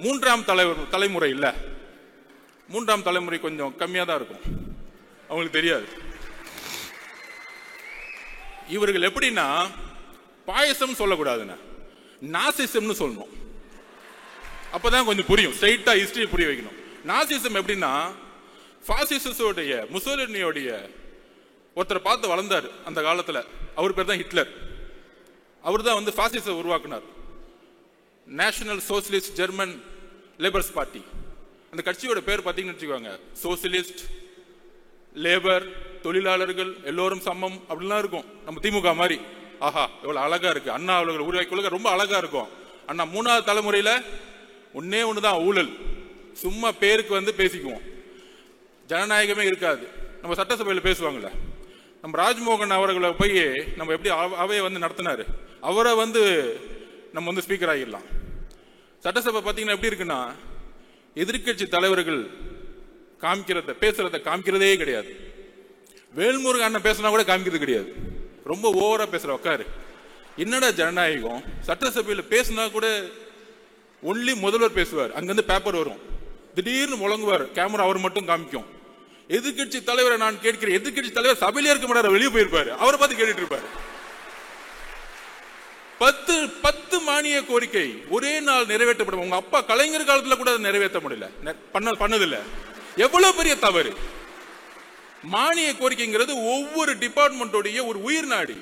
3ஆம் தலைமுறை இல்ல, 3ஆம் தலைமுறை கொஞ்சம் கம்மியா தான் இருக்கும், அவங்களுக்கு தெரியாது. இவர்கள் எப்படின்னா பாயசம் சொல்லக்கூடாதுன்னா நாசிசம்னு சொல்லணும். அப்பதான் கொஞ்சம் புரியும். ஸ்ட்ரைட்டா ஹிஸ்டரி புரிய வைக்கணும். நாசிசம் எப்படின்னா, பாசிசோடைய முசோலினியோடைய ஒருத்தரை பார்த்து வளர்ந்தார் அந்த காலத்துல. அவர் பேர் தான் ஹிட்லர். அவர் தான் வந்து பாசிச உருவாக்குனார். National socialist German labours party. அந்த கட்சியோட பேர் பார்த்தீங்கன்னு வச்சுக்கோங்க, சோசியலிஸ்ட், லேபர், தொழிலாளர்கள் எல்லோரும் சமம் அப்படிலாம் இருக்கும். நம்ம திமுக மாதிரி ஆஹா எவ்வளவு அழகா இருக்கு, அண்ணா அவர்கள் உருவாக்கி ரொம்ப அழகா இருக்கும். அண்ணா 3ஆவது தலைமுறையில ஒன்னே ஒண்ணுதான் ஊழல். சும்மா பேருக்கு வந்து பேசிக்குவோம், ஜனநாயகமே இருக்காது. நம்ம சட்டசபையில் பேசுவாங்கல்ல, நம்ம ராஜ்மோகன் அவர்களை போய் நம்ம எப்படி அவையை வந்து நடத்தினாரு, அவரை வந்து நம்ம வந்து ஸ்பீக்கர் ஆகிடலாம். சட்டசபை பார்த்தீங்கன்னா எப்படி இருக்குன்னா, எதிர்கட்சி தலைவர்கள் பேசுறத காமிக்கிறதே கிடையாது. வேல்முருகன் அண்ணன் பேசினா கூட காமிக்கிறது கிடையாது. ரொம்ப ஓவரா பேசுற உட்காரு. என்னடா ஜனநாயகம்? சட்டசபையில் பேசினா கூட ஒன்லி முதல்வர் பேசுவார், அங்கிருந்து பேப்பர் வரும், திடீர்னு முழங்குவார், கேமரா அவர் மட்டும் காமிக்கும். எதிர்கட்சி தலைவரை நான் கேட்கிறேன், எதிர்கட்சி தலைவர் சபையிலே இருக்க மாட்டார், வெளியே போயிருப்பாரு, அவரை பார்த்து கேட்டுட்டு இருப்பாரு. 10 மானிய கோரிக்கை ஒரே நாள் நிறைவேற்றப்படும். உங்க அப்பா கலைஞர் காலத்துல கூட அதை நிறைவேற்ற முடியல, பண்ணதில்லை. எவ்வளவு பெரிய தவறு! மானிய கோரிக்கைங்கிறது ஒவ்வொரு டிபார்ட்மெண்டோடைய ஒரு உயிர் நாடி.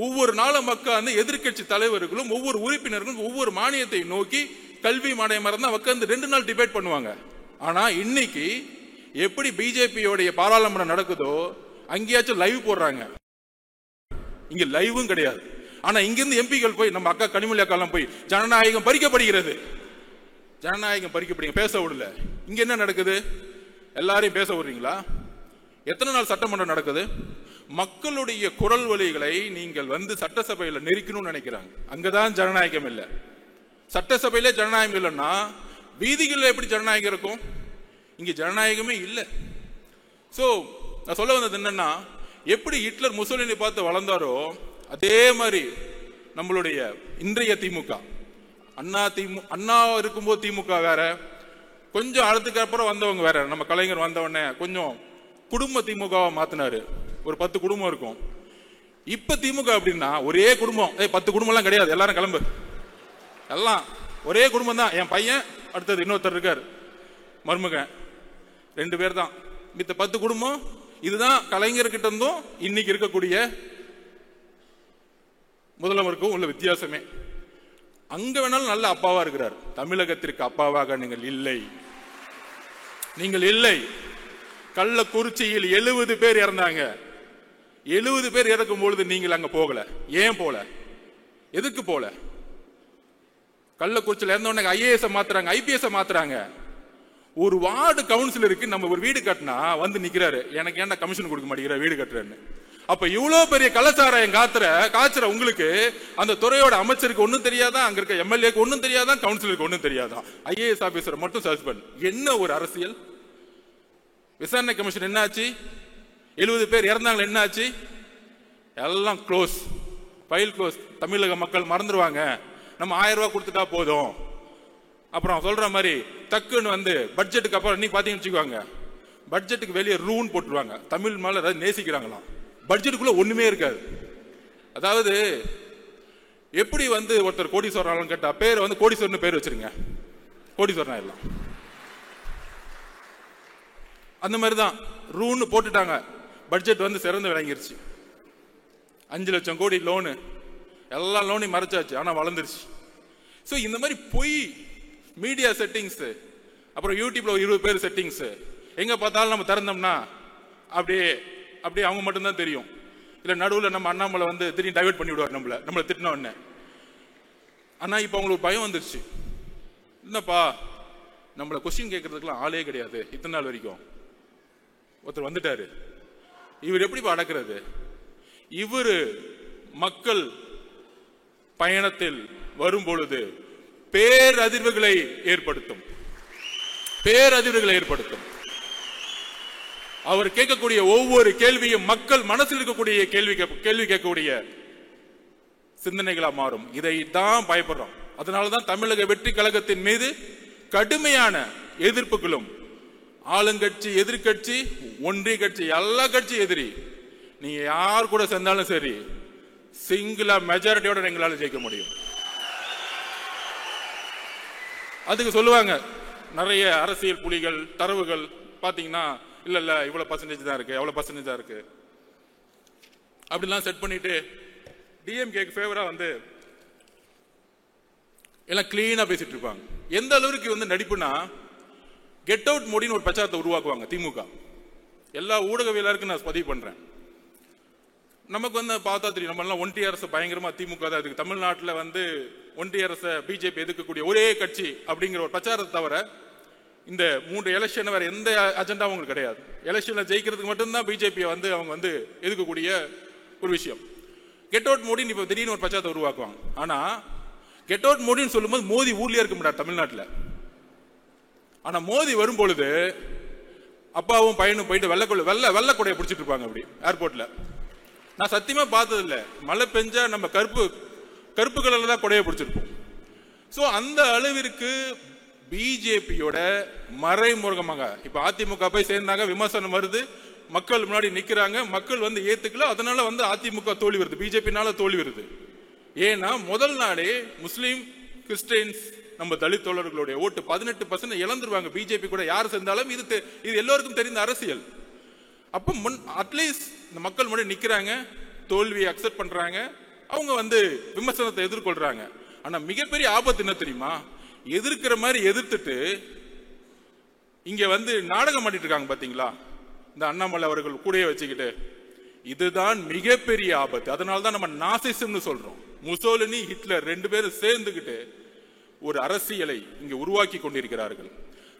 ஒவ்வொரு நாளும் மக்கள் அந்த எதிர்கட்சி தலைவர்களும் ஒவ்வொரு உறுப்பினர்களும் ஒவ்வொரு மானியத்தை நோக்கி கல்வி மானியம் தான் உட்கார்ந்து 2 நாள் டிபேட் பண்ணுவாங்க. ஆனா இன்னைக்கு எப்படி பிஜேபியோடைய பாராளுமன்றம் நடக்குதோ அங்கேயாச்சும் லைவ் போடுறாங்க, இங்க லைவும் கிடையாது. ஆனா இங்கிருந்து எம்பிகள் போய், நம்ம அக்கா கனிமொழி அக்காலாம் போய் ஜனநாயகம் பறிக்கப்படுகிறது, ஜனநாயகம் பறிக்கப்படுங்க, பேச விடல. இங்க என்ன நடக்குது? எல்லாரையும் பேச விடுறீங்களா? எத்தனை நாள் சட்டமன்றம் நடக்குது? மக்களுடைய குரல் வலிகளை நீங்கள் வந்து சட்டசபையில நெருக்கணும்னு நினைக்கிறாங்க. அங்கதான் ஜனநாயகம் இல்லை. சட்டசபையிலே ஜனநாயகம் இல்லைன்னா வீதிகளில் எப்படி ஜனநாயகம் இருக்கும்? இங்க ஜனநாயகமே இல்லை. சோ நான் சொல்ல வந்தது என்னன்னா, எப்படி ஹிட்லர் முசோலினி பார்த்து வளர்ந்தாரோ அதே மாதிரி நம்மளுடைய இன்றைய திமுக, அண்ணா இருக்கும்போது திமுக வேற, கொஞ்சம் அடுத்துக்கு அப்புறம் வந்தவங்க வேற. நம்ம கலைஞர் வந்தவொடனே கொஞ்சம் குடும்ப திமுகவா மாத்தினாரு, ஒரு 10 குடும்பம் இருக்கும். இப்ப திமுக அப்படின்னா ஒரே குடும்பம், 10 குடும்பம் எல்லாம் கிடையாது, எல்லாரும் கிளம்பு, எல்லாம் ஒரே குடும்பம் தான். என் பையன், அடுத்தது இன்னொருத்தர் இருக்கார், மருமகன், 2 பேர் தான். மித்த 10 குடும்பம். இதுதான் கலைஞர்கிட்ட இருந்தும் இன்னைக்கு இருக்கக்கூடிய முதல்வருக்கும் உள்ள வித்தியாசமே. அங்க வேணாலும் நல்ல அப்பாவா இருக்கிறார், தமிழகத்திற்கு அப்பாவாக நீங்கள் இல்லை. நீங்கள் இல்லை. கள்ளக்குறிச்சியில் 70 பேர் இறந்தாங்க. 70 பேர் இறக்கும் பொழுது நீங்கள் அங்க போகல. ஏன் போல? எதுக்கு போல? கள்ளக்குறிச்சியில் இருந்த உடனே IAS மாத்துறாங்க, IPS மாத்துறாங்க. ஒரு வார்டு கவுன்சிலருக்கு நம்ம ஒரு வீடு கட்டினா வந்து நிக்கிறாரு, எனக்கு ஏன்டா கமிஷன் கொடுக்க மாட்டேங்கிற வீடு கட்டுறேன்னு. அப்ப இவ்வளவு பெரிய கள்ளச்சாராயம் காய்ச்சற உங்களுக்கு அந்த துறையோட அமைச்சருக்கு ஒன்னும் தெரியாதான், அங்க இருக்க MLAக்கு ஒன்னும் தெரியாதான், கவுன்சிலருக்கு ஒன்னும் தெரியாதான், IAS ஆபீசர் மட்டும் சஸ்பெண்ட். என்ன ஒரு அரசியல்? விசாரணை கமிஷன் என்னாச்சு? 70 பேர் இறந்தாங்க, என்னாச்சு? எல்லாம் க்ளோஸ், ஃபைல் க்ளோஸ். தமிழக மக்கள் மறந்துடுவாங்க, நம்ம 1000 ரூபாய் கொடுத்துட்டா போதும். அப்புறம் சொல்ற மாதிரி டக்குன்னு வந்து பட்ஜெட்டுக்கு அப்புறம் நீ பாத்தீங்கன்னு வச்சுக்குவாங்க, பட்ஜெட்டுக்கு வெளியே ரூன் போட்டுருவாங்க. தமிழ் மேல ஏதாவது நேசிக்கிறாங்களாம், பட்ஜெட்டுக்குள்ள ஒண்ணுமே இருக்காது. அதாவது எப்படி வந்து ஒருத்தர் கோடீஸ்வரன் கேட்டா பேர் வந்து கோடீஸ்வரன் பேர் வச்சிருங்க, கோடீஸ்வரன் எல்லாம் அந்த மாதிரிதான் ரூன் போட்டுட்டாங்க. பட்ஜெட் வந்து சிறந்து விளங்கிருச்சு. 5 லட்சம் கோடி லோனு, எல்லா லோனையும் மறைச்சாச்சு, ஆனா வளர்ந்துருச்சு. ஸோ இந்த மாதிரி பொய் மீடியா செட்டிங்ஸ், அப்புறம் யூடியூப்ல 20 பேர் செட்டிங்ஸ், எங்க பார்த்தாலும் நம்ம திறந்தோம்னா அப்படியே அப்படியே அவங்க மட்டும்தான் தெரியும். இல்ல நடுவில் நம்ம அண்ணாமலை வந்து திடீர்னு டைவர்ட் பண்ணி விடுவார் நம்மளை திட்டின உடனே. ஆனா இப்ப அவங்களுக்கு பயம் வந்துருச்சு, என்னப்பா நம்மளை கொஸ்டின் கேட்கறதுக்குலாம் ஆளே கிடையாது, இத்தனை நாள் வரைக்கும் ஒருத்தர் வந்துட்டாரு, இவர் எப்படி அடக்கிறது? இவரு மக்கள் பயணத்தில் வரும் பொழுது பேரதிர்வுகளை ஏற்படுத்தும். அவர் கேட்கக்கூடிய ஒவ்வொரு கேள்வியும் மக்கள் மனசில் இருக்கக்கூடிய கேள்வி கேட்கக்கூடிய சிந்தனைகளா மாறும். இதை தான் பயப்படுறோம். அதனாலதான் தமிழக வெற்றி கழகத்தின் மீது கடுமையான எதிர்ப்புகளும், ஆளுங்கட்சி, எதிர்கட்சி, ஒன்றிய கட்சி, எல்லா கட்சி எதிரி. நீங்க யார் கூட சேர்ந்தாலும் சரி, சிங்கிளா மெஜாரிட்டியோட எங்களால ஜெயிக்க முடியும். அதுக்கு சொல்லுவாங்க நிறைய அரசியல் புலிகள், தரவுகள் பாத்தீங்கன்னா, இல்ல இவ்வளவு பர்சன்டேஜ் தான் இருக்கு, எவ்வளவு பர்சன்டேஜ் தான் இருக்கு அப்படிலாம் செட் பண்ணிட்டு டிஎம்கேக்கு ஃபேவரா வந்து எல்லாம் கிளீனா பேசிட்டு இருப்பாங்க. எந்த அளவுக்கு வந்து நடிப்புனா, கெட் அவுட் மோடின்னு ஒரு பிரச்சாரத்தை உருவாக்குவாங்க திமுக. எல்லா ஊடகவியலாருக்கும் நான் பதிவு பண்றேன். நமக்கு வந்து பார்த்தா தெரியும், நம்ம எல்லாம் ஒன்றிய அரசு பயங்கரமா திமுக தான் இருக்கு. தமிழ்நாட்டில் வந்து ஒன்றிய அரசு பிஜேபி எதிர்க்கக்கூடிய ஒரே கட்சி அப்படிங்கிற ஒரு பிரச்சாரத்தை தவிர இந்த 3 எலெக்ஷன் வேற எந்த அஜெண்டா அவங்களுக்கு கிடையாது. எலெக்ஷன்ல ஜெயிக்கிறதுக்கு மட்டும்தான் பிஜேபியை வந்து அவங்க வந்து எதிர்க்கக்கூடிய ஒரு விஷயம். கெட் அவுட் மோடின்னு இப்ப திடீர்னு ஒரு பிரச்சாரத்தை உருவாக்குவாங்க. ஆனா கெட் அவுட் மோடின்னு சொல்லும்போது மோடி ஊர்லயே இருக்க முடியாது தமிழ்நாட்டில். ஆனா மோடி வரும் பொழுது அப்பாவும் பையனும் போயிட்டு வெள்ள கொடையை பிடிச்சிட்டு இருப்பாங்க அப்படி ஏர்போர்ட்ல. நான் சத்தியமா பார்த்தது இல்ல, மழை பெஞ்சா நம்ம கருப்பு கலர்ல தான் கொடையை பிடிச்சிருப்போம். சோ அந்த அளவிற்கு பிஜேபியோட மறைமுகமாக இப்ப அதிமுக போய் சேர்ந்தாங்க, விமர்சனம் வருது, மக்கள் முன்னாடி நிக்கிறாங்க, மக்கள் வந்து ஏத்துக்கல, அதனால வந்து அதிமுக தோல்வி வருது, பிஜேபினால தோல்வி வருது. ஏன்னா முதல் நாளே முஸ்லீம், கிறிஸ்டியன்ஸ், நம்ம தலித் தோழர்களுடைய ஓட்டு 18% இழந்துருவாங்க பிஜேபி கூட யார் சேர்ந்தாலும். இது எல்லோருக்கும் தெரிந்த அரசியல். அப்ப அட்லீஸ்ட் இந்த மக்கள் முன்னாடி நிக்கிறாங்க, தோல்வியை அக்செப்ட் பண்றாங்க, அவங்க வந்து விமர்சனத்தை எதிர்கொள்றாங்க. ஆனா மிகப்பெரிய ஆபத்து என்ன தெரியுமா? எதிர்க்கிற மாதிரி எதிர்த்துட்டு இங்க வந்து நாடகம் பண்ணிட்டு இருக்காங்க பாத்தீங்களா, இந்த அண்ணாமலை அவர்கள் கூடயே வச்சுக்கிட்டு. இதுதான் மிகப்பெரிய ஆபத்து. அதனால்தான் நம்ம நாசிசம்னு சொல்றோம். முசோலினி, ஹிட்லர் 2 பேரும் சேர்ந்துகிட்டு ஒரு அரசியலை இங்க உருவாக்கி கொண்டிருக்கிறார்கள்.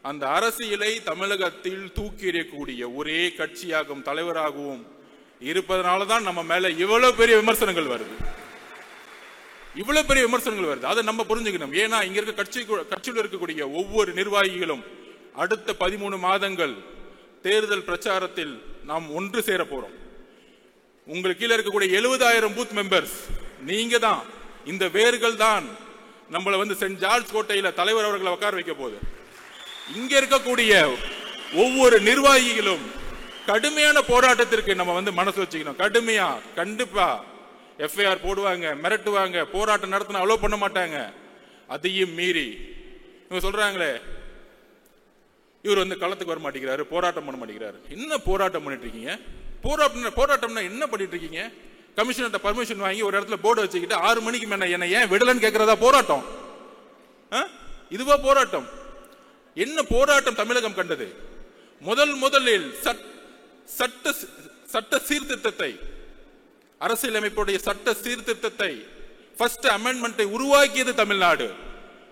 அந்த அரசியலை தமிழகத்தில் தூக்கி எறியக்கூடிய ஒரே கட்சியாகவும் தலைவராகவும் இருப்பதனாலதான் நம்ம மேல இவ்வளவு பெரிய விமர்சனங்கள் வருது. அதை நம்ம புரிஞ்சுக்கணும். ஏன்னா இங்க இருக்க கட்சியில் இருக்கக்கூடிய ஒவ்வொரு நிர்வாகிகளும் அடுத்த 13 மாதங்கள் தேர்தல் பிரச்சாரத்தில் நாம் ஒன்று சேர போறோம். உங்களுக்கு கீழே இருக்கக்கூடிய 70,000 பூத் மெம்பர்ஸ் நீங்க தான். இந்த வேர்கள் தான் நம்மள வந்து சென்ட் ஜார்ஜ் கோட்டையில தலைவர் அவர்களை உட்கார வைக்க போகுது. இங்க இருக்கக்கூடிய ஒவ்வொரு நிர்வாகிகளும் கடுமையான போராட்டத்திற்கு நம்ம வந்து மனசு வச்சுக்கணும். கடுமையா, கண்டிப்பா எஃப்ஐஆர் போடுவாங்க, மிரட்டுவாங்க, போராட்டம் நடத்தின அலோ பண்ண மாட்டாங்க. அதையும் மீறி இவங்க சொல்றாங்களே, இவர் வந்து களத்துக்கு வர மாட்டேங்கிறாரு, போராட்டம் பண்ண மாட்டேங்கிறாரு. என்ன போராட்டம் பண்ணிட்டு இருக்கீங்க? போராட்டம்னா என்ன பண்ணிட்டு இருக்கீங்க? கமிஷனர்ட்ட பர்மிஷன் வாங்கி ஒரு இடத்துல போர்டு வச்சுக்கிட்டு 6 மணிக்கு மேல என்ன ஏன் விடலன்னு கேட்கறதா போராட்டம்? இதுவா போராட்டம்? என்ன போராட்டம் தமிழகம் கண்டது? முதலில் சட்ட சீர்திருத்தத்தை, அரசியலமைப்புடைய சட்ட சீர்திருத்தத்தை, ஃபர்ஸ்ட் அமெண்ட்மெண்டை உருவாக்கியது தமிழ்நாடு.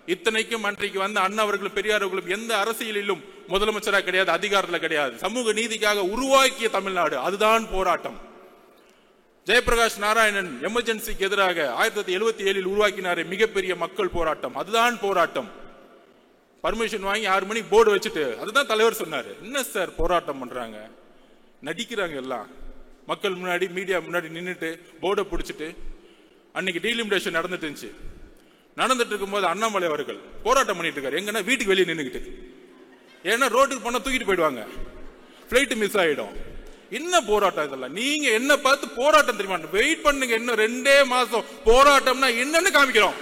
இத்தனைக்கும் அன்றைக்கு வந்து அண்ணா அவர்களும் பெரியார் அவர்களும் எந்த அரசியலிலும் முதலமைச்சராக கிடையாது, அதிகாரத்தில் கிடையாது. சமூக நீதிக்காக உருவாக்கிய தமிழ்நாடு, அதுதான் போராட்டம். ஜெயபிரகாஷ் நாராயணன் எமர்ஜென்சிக்கு எதிராக 1977 உருவாக்கினாரே மிகப்பெரிய மக்கள் போராட்டம், அதுதான் போராட்டம். பர்மிஷன் வாங்கி 6 மணிக்கு போர்டு வச்சுட்டு, அதுதான் தலைவர் சொன்னாரு. என்ன சார் போராட்டம் பண்றாங்க, நடிக்கிறாங்க எல்லாம். மக்கள் முன்னாடி மீடியா முன்னாடி நின்றுட்டு போர்டை பிடிச்சிட்டு அன்னைக்கு டீலிமிடேஷன் நடந்துட்டு இருக்கும்போது அண்ணாமலை அவர்கள் போராட்டம் பண்ணிட்டு இருக்காரு. எங்கன்னா வீட்டுக்கு வெளியே நின்றுக்கிட்டு, ஏன்னா ரோட்டுக்கு போனா தூக்கிட்டு போயிடுவாங்க, பிளைட் மிஸ் ஆயிடும். என்ன போராட்டம் இதெல்லாம்? நீங்க என்ன பார்த்து போராட்டம் தெரியுமா? வெயிட் பண்ணுங்க, இன்னும் 2 மாசம் போராட்டம்னா என்னன்னு காமிக்கிறோம்.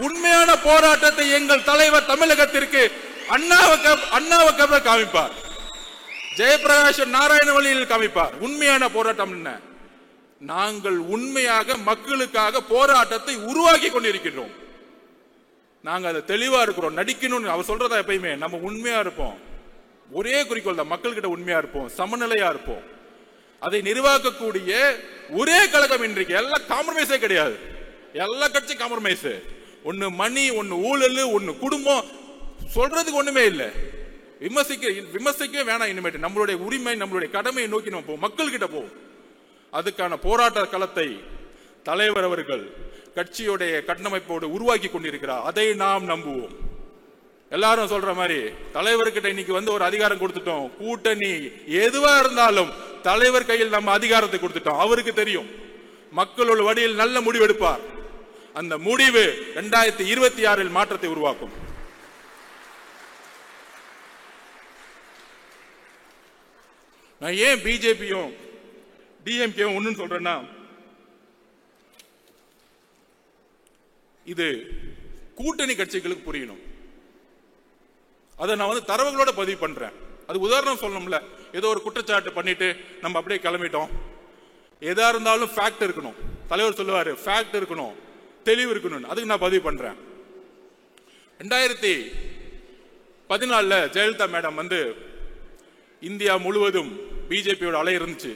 உண்மையான போராட்டத்தை எங்கள் தலைவர் தமிழகத்திற்கு அண்ணாவுக்கு காமிப்பார், ஜெயபிரகாஷ் நாராயண வழியில் காமிப்பார். உண்மையான போராட்டம் என்ன? நாங்கள் உண்மையாக மக்களுக்காக போராட்டத்தை உருவாக்கி கொண்டிருக்கிறோம். நாங்க அதை தெளிவா இருக்கிறோம். நடிக்கணும்னு அவர் சொல்றதா எப்பயுமே நம்ம உண்மையா இருப்போம். ஒரே குறிக்கோள் தான், மக்கள் கிட்ட உண்மையா இருப்போம், சமநிலையா இருப்போம். அதை நிர்வாகக்கூடிய ஒரே கழகம் இன்றைக்கு. எல்லாம் காம்ப்ரமைஸே கிடையாது, எல்லா கட்சியும் காம்ப்ரமைஸ். ஒன்னு மணி, ஒன்னு ஊழல், ஒன்னு குடும்பம், சொல்றதுக்கு ஒண்ணுமே இல்லை. விமர்சிக்கவே வேணாம். இனிமேட்டு நம்மளுடைய உரிமை, நம்மளுடைய கடமையை நோக்கி நம்ம போவோம், மக்கள் கிட்ட போவோம். அதுக்கான போராட்ட களத்தை தலைவர் அவர்கள் கட்சியுடைய கட்டமைப்போடு உருவாக்கி கொண்டிருக்கிறார். அதை நாம் நம்புவோம். எல்லாரும் சொல்ற மாதிரி தலைவர்கிட்ட இன்னைக்கு வந்து ஒரு அதிகாரம் கொடுத்துட்டோம். கூட்டணி எதுவா இருந்தாலும் தலைவர் கையில் நம்ம அதிகாரத்தை கொடுத்துட்டோம். அவருக்கு தெரியும் மக்களோட வழியில் நல்ல முடிவு எடுப்பார். அந்த முடிவு 2026 மாற்றத்தை உருவாக்கும். நான் ஏன் பிஜேபியும் டிஎம்கேவும் ஒன்னு சொல்றேன்னா, இது கூட்டணி கட்சிகளுக்கு புரியணும். அதை நான் வந்து தரவுகளோட பதிவு பண்றேன். அது உதாரணம் சொல்லணும்ல, ஏதோ ஒரு குற்றச்சாட்டு பண்ணிட்டு நம்ம அப்படியே கிளம்பிட்டோம். எதா இருந்தாலும் ஃபேக்ட் இருக்கணும். தலைவர் சொல்லுவாரு ஃபேக்ட் இருக்கணும், தெளிவு இருக்கணும். அதுக்கு நான் பதிவு பண்றேன். 2014 ஜெயலலிதா மேடம் வந்து இந்தியா முழுவதும் பிஜேபியோட அலை இருந்துச்சு.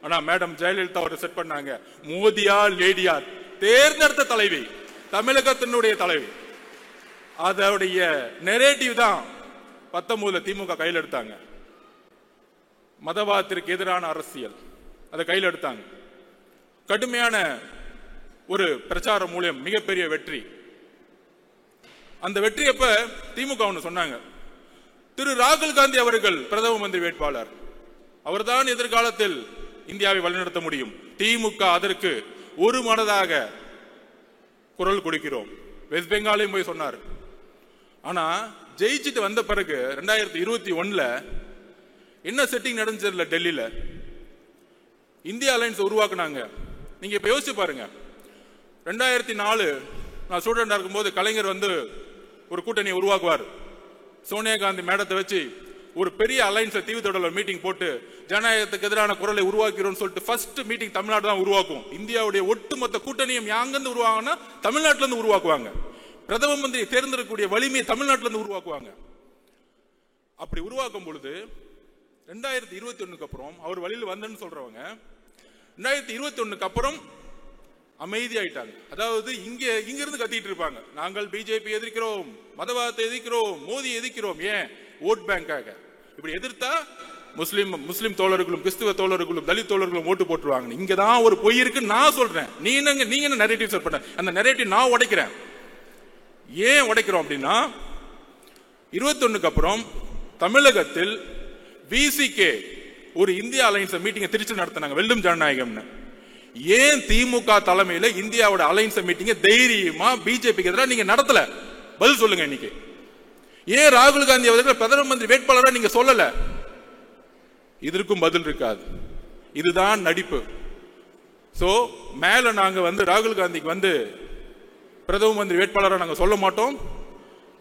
ஆனா மேடம் ஜெயலலிதா அவரை செட் பண்ணாங்க. மோதியா லேடியா தேர்ந்தெடுத்த தலைவி, தமிழகத்தினுடைய தலைவி. அதோடைய நெரேட்டிவ் தான் 19 திமுக கையில் எடுத்தாங்க. மதவாதத்திற்கு எதிரான அரசியல் அதை கையில் எடுத்தாங்க. கடுமையான ஒரு பிரச்சாரம் மூலம் மிகப்பெரிய வெற்றி. அந்த வெற்றி அப்ப திமுக ஒன்று சொன்னாங்க, திரு ராகுல் காந்தி அவர்கள் பிரதம மந்திரி வேட்பாளர், அவர்தான் எதிர்காலத்தில் இந்தியாவை வழிநடத்த முடியும். திமுக அதற்கு ஒரு மனதாக குரல் கொடுக்கிறோம். வெஸ்ட் பெங்காலையும் போய் சொன்னார். ஆனா ஜெயிச்சுட்டு வந்த பிறகு 2021 என்ன செட்டிங் நடந்துச்சு டெல்லியில, இந்தியா அலைன்ஸ் உருவாக்குனாங்க. நீங்க இப்ப யோசிச்சு பாருங்க. 2004 நான் ஸ்டூடெண்டா இருக்கும்போது கலைஞர் வந்து ஒரு கூட்டணியை உருவாக்குவார். சோனியா காந்தி மேடத்தை வச்சு ஒரு பெரிய அலைன்ஸ் தீவுத்தொடர் மீட்டிங் போட்டு ஜனநாயகத்துக்கு எதிரான குரலை உருவாக்கிறோம் சொல்லிட்டு ஃபர்ஸ்ட் மீட்டிங் தமிழ்நாடு தான் உருவாக்கும். இந்தியாவுடைய ஒட்டுமொத்த கூட்டணியும் யாங்கிருந்து உருவாங்கன்னா தமிழ்நாட்டில இருந்து உருவாக்குவாங்க. பிரதம மந்திரி தேர்ந்தெடுக்கக்கூடிய வலிமையை தமிழ்நாட்டில இருந்து உருவாக்குவாங்க. அப்படி உருவாக்கும் பொழுது 2021 அப்புறம் அவர் வழியில் வந்தேன்னு சொல்றவங்க 2021 அப்புறம் அமைதியாயிட்டாங்க. அதாவது இங்க இருந்து கத்திட்டு இருப்பாங்க, நாங்கள் பிஜேபி எதிர்க்கிறோம், மதவாதத்தை எதிர்க்கிறோம், மோடி எதிர்க்கிறோம். ஏன்? ஓட் பேங்காக. இப்படி எதிர்த்தா முஸ்லிம் தோழர்களும் கிறிஸ்துவ தோழர்களும் தலித் தோழர்களும் ஓட்டு போட்டுருவாங்க. இங்கதான் ஒரு பொய் இருக்கு நான் சொல்றேன். நீங்க நரேட்டிவ் செட் பண்ண அந்த நரேட்டிவ் நான் உடைக்கிறேன். ஏன் உடைக்கிறோம் அப்படின்னா 21 அப்புறம் தமிழகத்தில் விசிகே ஒரு இந்தியா அலைன்ஸ் மீட்டிங் திருச்சி நடத்தினாங்க, வெல்லும் ஜனநாயகம்னு. ஏன் திமுக தலைமையில இந்தியாவோட அலைன்ஸ் மீட்டிங் தைரியமா பிஜேபிக்கு எதிராக நீங்க நடத்தல? பதில் சொல்லுங்க. இன்னைக்கு ஏன் ராகுல் காந்தி அவர்கள் பிரதம மந்திரி வேட்பாளராக நீங்க சொல்லல? இதற்கும் பதில் இருக்காது. இதுதான் நடிப்பு. சோ மேல நாங்க வந்து ராகுல் காந்திக்கு வந்து பிரதம மந்திரி வேட்பாளராக நாங்க சொல்ல மாட்டோம்.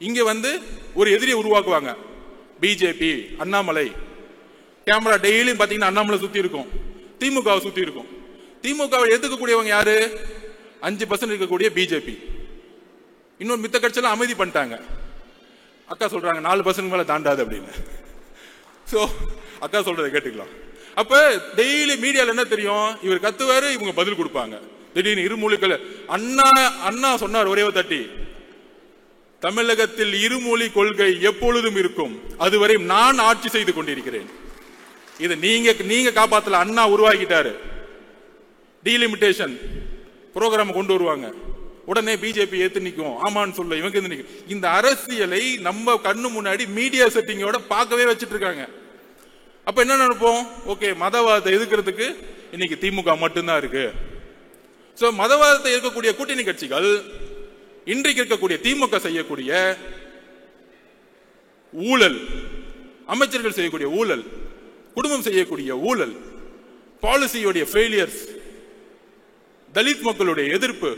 இங்க வந்து ஒரு எதிரியை உருவாக்குவாங்க. பிஜேபி, அண்ணாமலை. கேமரா டெய்லியும் பாத்தீங்கன்னா அண்ணாமலை சுத்தி இருக்கும், திமுக சுத்தி இருக்கும். திமுகவை எதிர்க்கக்கூடியவங்க யாரு? 5% இருக்கக்கூடிய பிஜேபி. இன்னொரு மித்த கட்சியெல்லாம் அமைதி பண்ணிட்டாங்க. அக்கா சொல்றாங்க 4% மேல தாண்டாது அப்படின்னு. சோ அக்கா சொல்றதை கேட்டுக்கலாம். அப்ப டெய்லி மீடியால என்ன தெரியும்? இவர் கத்துவாரு, இவங்க பதில் கொடுப்பாங்க. திடீர்னு இருமொழிகள். அண்ணா சொன்னார் ஒரே தட்டி, தமிழகத்தில் இருமொழி கொள்கை எப்பொழுதும் இருக்கும். அதுவரை நான் ஆட்சி செய்து கொண்டிருக்கிறேன். இதை நீங்க காப்பாத்தல. அண்ணா உருவாக்கிட்டாரு. டீலிமிட்டேஷன் புரோகிராம் கொண்டு வருவாங்க. உடனே பிஜேபி ஏத்து நிற்கும். ஆமான்னு சொல்ல இவங்க நிற்கும். இந்த அரசியலை நம்ம கண்ணு முன்னாடி மீடியா செட்டிங்கோட பார்க்கவே வச்சுட்டு இருக்காங்க. அப்ப என்ன நினைப்போம்? ஓகே, மதவாதத்தை எதிர்க்கிறதுக்கு இன்னைக்கு திமுக மட்டும்தான் இருக்கு. சோ மதவாதத்தை எதிர்க்கக்கூடிய கூட்டணி கட்சிகள் இன்றைக்கு இருக்கக்கூடிய திமுக செய்யக்கூடிய ஊழல், அமைச்சர்கள் செய்யக்கூடிய ஊழல், குடும்பம் செய்யக்கூடிய ஊழல், பாலிசியோடைய ஃபெயிலியர்ஸ், தலித் மக்களுடைய எதிர்ப்பு,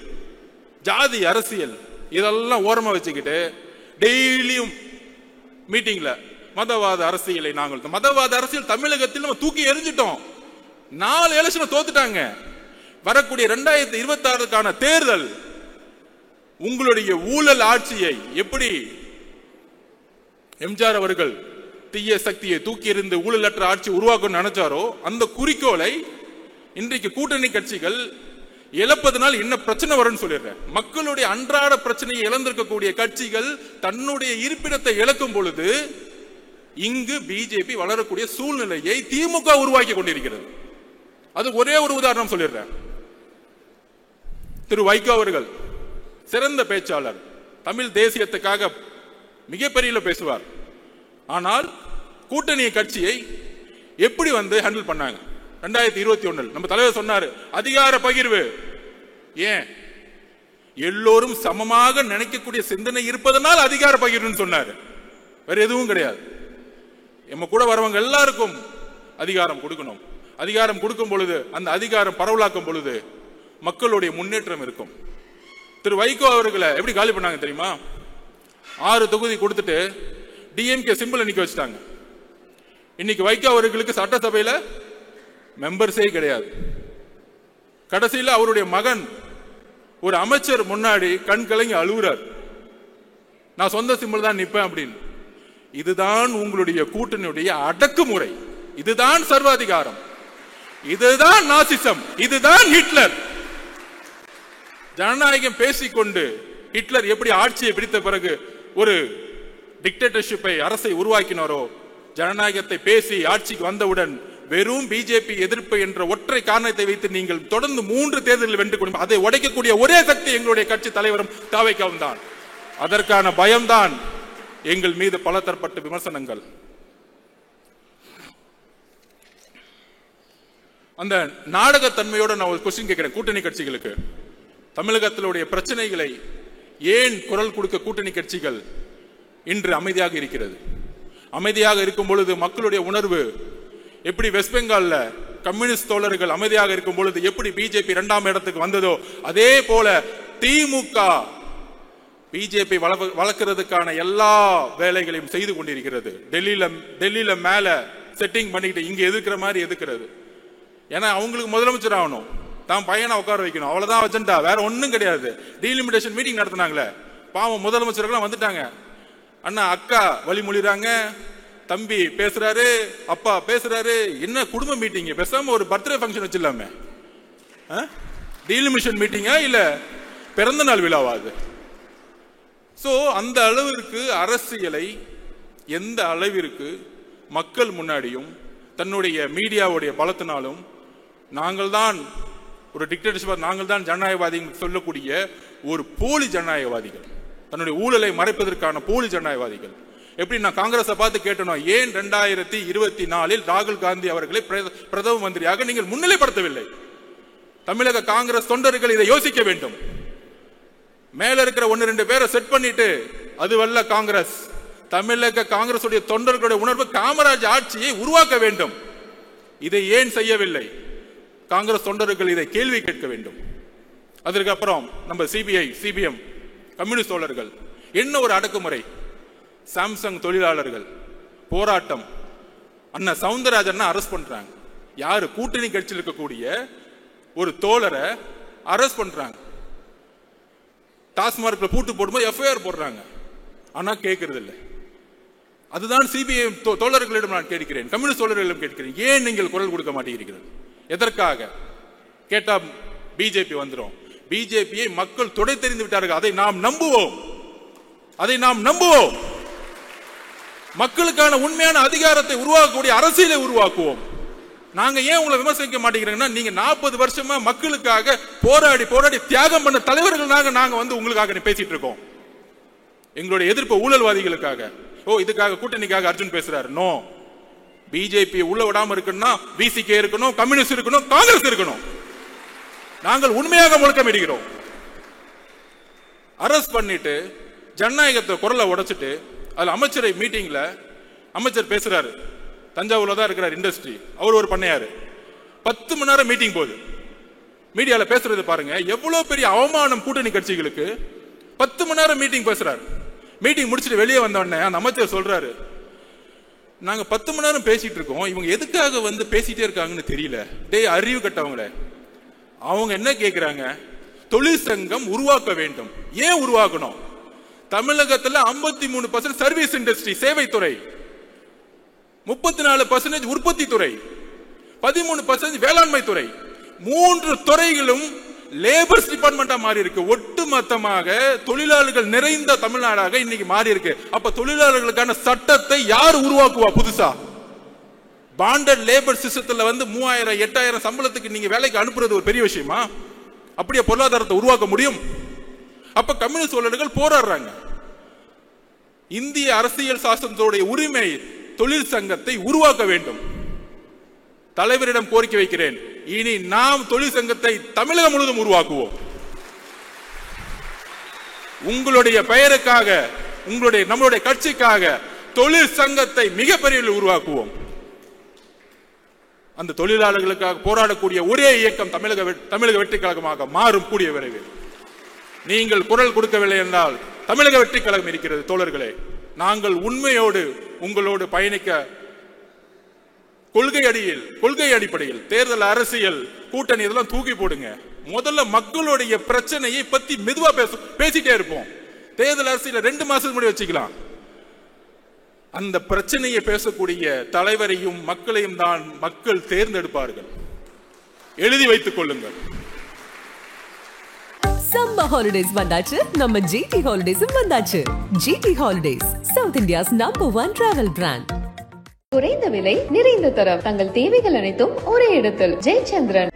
ஜாதி அரசியல், இதெல்லாம் ஓரமா வச்சுக்கிட்டு டெய்லியும் மீட்டிங்ல மதவாத அரசியலை நாங்கள் மதவாத அரசியல் தமிழகத்தில் நம்ம தூக்கி எறிஞ்சிட்டோம். 4 எலெக்ஷன் தோத்துட்டாங்க. வரக்கூடிய 2026க்கான தேர்தல் உங்களுடைய ஊழல் ஆட்சியை எப்படி எம்ஜிஆர் அவர்கள் தீய சக்தியை தூக்கி எறிந்து ஊழலற்ற ஆட்சி உருவாக்க நினைச்சாரோ அந்த குறிக்கோளை இன்றைக்கு கூட்டணி கட்சிகள் இழப்பதனால் என்ன பிரச்சனை வரும்னு சொல்லிடுறேன். மக்களுடைய அன்றாட பிரச்சனையை இழந்திருக்கக்கூடிய கட்சிகள் தன்னுடைய இருப்பிடத்தை இழக்கும் பொழுது இங்கு பிஜேபி வளரக்கூடிய சூழ்நிலையை திமுக உருவாக்கி கொண்டிருக்கிறது. அது ஒரே ஒரு உதாரணம் சொல்லிடுறேன். திரு வைகோ அவர்கள் சிறந்த பேச்சாளர், தமிழ் தேசியத்துக்காக மிகப்பெரிய பேசுவார். ஆனால் கூட்டணி கட்சியை எப்படி ஹேண்டில் பண்ணாங்க? 2021 நம்ம தலைவர் சொன்னாரு, அதிகார பகிர்வு. ஏன்? எல்லோரும் சமமாக நினைக்கக்கூடிய சிந்தனை இருப்பதனால் அதிகார பகிர்வுன்னு சொன்னாரு. வேற எதுவும் கிடையாது. நம்ம கூட வரவங்க எல்லாருக்கும் அதிகாரம் கொடுக்கணும். அதிகாரம் கொடுக்கும் பொழுது அந்த அதிகாரம் பரவலாக்கும் பொழுது மக்களுடைய முன்னேற்றம் இருக்கும். திரு வைகோ அவர்களை எப்படி காலி பண்ணாங்க தெரியுமா? 6 தொகுதி கொடுத்துட்டு டிஎம்கே சிம்பிள் நிக்க வச்சுட்டாங்க. இன்னைக்கு வைகோ அவர்களுக்கு சட்டசபையில மெம்பர்ஸே கிடையாது. கடைசியில் அவருடைய மகன் ஒரு அமைச்சர் முன்னாடி கண் கலங்கி அழுகுறார், நான் சொந்த சிம்பிள் தான் நிப்பேன் அப்படின்னு. இதுதான் உங்களுடைய கூட்டணியுடைய அடக்குமுறை. இதுதான் சர்வாதிகாரம். இதுதான் நாசிசம். இதுதான் ஹிட்லர். ஜனநாயகம் பேசிக்கொண்டு ஹிட்லர் எப்படி ஆட்சியை பிடித்த பிறகு ஒரு டிக்டேட்டர்ஷிப்பை அரசை உருவாக்கினாரோ, ஜனநாயகத்தை பேசி ஆட்சிக்கு வந்தவுடன் வெறும் பிஜேபி எதிர்ப்பு என்ற ஒற்றை காரணத்தை வைத்து நீங்கள் தொடர்ந்து 3 தேர்தலில் வென்று கொண்டு அதை உடைக்கக்கூடிய ஒரே சக்தி எங்களுடைய கட்சி தலைவரும் தாவேக்காவும் தான். அதற்கான பயம்தான் எங்கள் மீது பல தரப்பட்ட விமர்சனங்கள். அந்த நாடகத்தன்மையோட நான் ஒரு கொஸ்டின் கேட்கிறேன் கூட்டணி கட்சிகளுக்கு. தமிழகத்திலுடைய பிரச்சனைகளை ஏன் குரல் கொடுக்க கூட்டணி கட்சிகள் இன்று அமைதியாக இருக்கிறது? அமைதியாக இருக்கும் பொழுது மக்களுடைய உணர்வு எப்படி வெஸ்ட் பெங்கால்ல கம்யூனிஸ்ட் தோழர்கள் அமைதியாக இருக்கும் பொழுது எப்படி பிஜேபி 2ஆம் இடத்துக்கு வந்ததோ அதே போல திமுக பிஜேபி வளர்க்கிறதுக்கான எல்லா வேலைகளையும் செய்து கொண்டிருக்கிறது. டெல்லியில மேல செட்டிங் பண்ணிக்கிட்டு இங்க எதிர்க்கிற மாதிரி எதிர்க்கிறது. ஏன்னா அவங்களுக்கு முதலமைச்சர் ஆகணும், தான் பையனை உட்கார வைக்கணும், அவ்வளவுதான் அஜெண்டா, வேற ஒன்னும் கிடையாது. டீலிமிட்டேஷன் மீட்டிங் நடத்தினாங்களே, பாவம் முதலமைச்சர்கள் வந்துட்டாங்க. அண்ணா அக்கா வழிமொழிறாங்க, தம்பி பேசுறாரு, அப்பா பேசுறாரு. என்ன குடும்ப மீட்டிங்? பேசாம ஒரு பர்த்டே ஃபங்க்ஷன் வச்சிடலாமே. டீலிமிட்டேஷன் மீட்டிங்கா இல்ல பிறந்த நாள் விழாவாது? சோ அந்த அளவிற்கு அரசியலை எந்த அளவிற்கு மக்கள் முன்னாடியும் தன்னுடைய மீடியாவுடைய பலத்தினாலும் நாங்கள் தான் ஒரு டிக்டேட்டர்ஷிப், நாங்கள் தான் ஜனநாயகவாதி சொல்லக்கூடிய ஒரு போலி ஜனநாயகவாதிகள், தன்னுடைய ஊழலை மறைப்பதற்கான போலி ஜனநாயகவாதிகள். எப்படி நான் காங்கிரஸை பார்த்து கேட்டணும், ஏன் 2024 ராகுல் காந்தி அவர்களை பிரதம மந்திரியாக நீங்கள் முன்னிலைப்படுத்தவில்லை? தமிழக காங்கிரஸ் தொண்டர்கள் இதை யோசிக்க வேண்டும். மேல இருக்கிற 1-2 பேரை செட் பண்ணிட்டு அதுவல்ல காங்கிரஸ். தமிழக காங்கிரஸ் தொண்டர்களுடைய உணர்வு காமராஜ் ஆட்சியை உருவாக்க வேண்டும். இதை ஏன் செய்யவில்லை? காங்கிரஸ் தொண்டர்கள் இதை கேள்வி கேட்க வேண்டும். அதற்கு அப்புறம் நம்ம சிபிஐ, சிபிஎம், கம்யூனிஸ்ட் தோழர்கள் என்ன ஒரு அடக்குமுறை. சாம்சங் தொழிலாளர்கள் போராட்டம், அண்ணா சவுந்தரராஜன் அரெஸ்ட் பண்றாங்க. யாரு? கூட்டணி கட்சியில் இருக்கக்கூடிய ஒரு தோழரை அரெஸ்ட் பண்றாங்க. டாஸ்மார்க்ல பூட்டு போடும்போது எஃப்ஐஆர் போடுறாங்க. ஆனா கேட்கறது இல்லை. அதுதான் சிபிஐ தோழர்களிடம் நான் கேட்கிறேன், கம்யூனிஸ்ட் தோழர்களிடம் கேட்கிறேன், ஏன் நீங்கள் குரல் கொடுக்க மாட்டேங்கிறீர்கள்? எதற்காக கேட்டா பிஜேபி வந்துடும். பிஜேபியை மக்கள் தொடை தெரிந்து விட்டார்கள், அதை நாம் நம்புவோம். அதை நாம் நம்புவோம். மக்களுக்கான உண்மையான அதிகாரத்தை உருவாக்கக்கூடிய அரசியலை உருவாக்குவோம். நாங்க ஏன் உங்களை விமர்சிக்க மாட்டேங்கிறோம்னா, நீங்க 40 வருஷமா மக்களுக்காக போராடி போராடி தியாகம் பண்ண தலைவர்களாக நாங்க வந்து உங்களுக்காக பேசிட்டு இருக்கோம். எங்களுடைய எதிர்ப்பு ஊழல்வாதிகளுக்காக. இதுக்காக கூட்டணிக்காக அர்ஜுன் பேசுறாரு. நோ, பிஜேபி உள்ள விடாம இருக்கணும்னா விசிகே இருக்கணும், கம்யூனிஸ்ட் இருக்கணும், காங்கிரஸ் இருக்கணும். நாங்கள் உண்மையாக முழக்கமிடுகிறோம். அரஸ்ட் பண்ணிட்டு ஜனநாயகத்தை குரலை உடைச்சிட்டு அதுல அமைச்சரை மீட்டிங்ல அமைச்சர் பேசுறாரு. தஞ்சாவூர்ல தான் இருக்கிறார் இண்டஸ்ட்ரி. அவர் ஒரு பண்ணையாரு. 10 மணி நேரம் மீட்டிங் போகுது. மீடியால பேசுறது பாருங்க, எவ்வளவு பெரிய அவமானம் கூட்டணி கட்சிகளுக்கு. 10 மணி நேரம் மீட்டிங் பேசுறாரு. மீட்டிங் முடிச்சுட்டு வெளியே வந்த உடனே அந்த அமைச்சர் சொல்றாரு, நாங்க 10 மணி நேரம் பேசிட்டு இருக்கோம், இவங்க எதுக்காக வந்து பேசிட்டே இருக்காங்கன்னு தெரியல. டேய் அறிவு கட்டவங்களே, அவங்க என்ன கேட்கிறாங்க? தொழிற்சங்கம் உருவாக்க வேண்டும். ஏன் உருவாக்கணும்? தமிழகத்தில் 53% சர்வீஸ் இண்டஸ்ட்ரி, சேவைத்துறை, 34% உற்பத்தி துறை, 13% வேளாண்மை துறை. 3 துறைகளும் லேபர்ஸ் டிபார்ட்மெண்டா மாறி இருக்கு. ஒட்டுமொத்தமாக தொழிலாளர்கள் நிறைந்த தமிழ்நாடாக இன்னைக்கு மாறி இருக்கு. அப்ப தொழிலாளர்களுக்கான சட்டத்தை யார் உருவாக்குவா? புதுசா பாண்டட் லேபர் சிஸ்டத்துல வந்து 3000 8000 சம்பளத்துக்கு நீங்க வேலைக்கு அனுப்புறது ஒரு பெரிய விஷயமா? அப்படியே பொருளாதாரத்தை உருவாக்க முடியும்? அப்ப கம்யூனிஸ்ட் தோழர்கள் போராடுறாங்க. இந்திய அரசியல் சாசனத்தோடைய உரிமை தொழிற்சங்கத்தை உருவாக்க வேண்டும். தலைவரிடம் கோரிக்கை வைக்கிறேன், இனி நாம் தொழிற்சங்கத்தை தமிழகம் முழுவதும் உருவாக்குவோம். உங்களுடைய பெயருக்காக, நம்மளுடைய கட்சிக்காக தொழிற்சங்கத்தை மிகப்பெரிய உருவாக்குவோம். அந்த தொழிலாளர்களுக்காக போராடக்கூடிய ஒரே இயக்கம் தமிழக வெற்றி கழகமாக மாறும் கூடிய விரைவில். நீங்கள் குரல் கொடுக்கவில்லை என்றால் தமிழக வெற்றி கழகம் இருக்கிறது. தோழர்களே, நாங்கள் உண்மையோடு உங்களோடு பயணிக்க கொள்கை அடிப்படையில் தேர்தல் அரசியல் கூட்டணி இதெல்லாம் தூக்கி போடுங்க. முதல்ல மக்களுடைய பிரச்சனையை பத்தி மெதுவா பேசிட்டே இருப்போம். தேர்தல் அரசியல 2 மாசத்துக்கு முன்னாடி வச்சுக்கலாம். அந்த பிரச்சனையை பேசக்கூடிய தலைவரையும் மக்களையும் தான் மக்கள் தேர்ந்தெடுப்பார்கள். எழுதி வைத்துக் கொள்ளுங்கள். சம்மர் ஹாலிடேஸ் வந்தாச்சு, நம்ம ஜிடி ஹாலிடேஸும் வந்தாச்சு. GT holidays, South India's #1 travel brand. குறைந்த விலை, நிறைந்த தரம், தங்கள் தேவைகள் அனைத்தும் ஒரே இடத்தில். ஜெயச்சந்திரன்.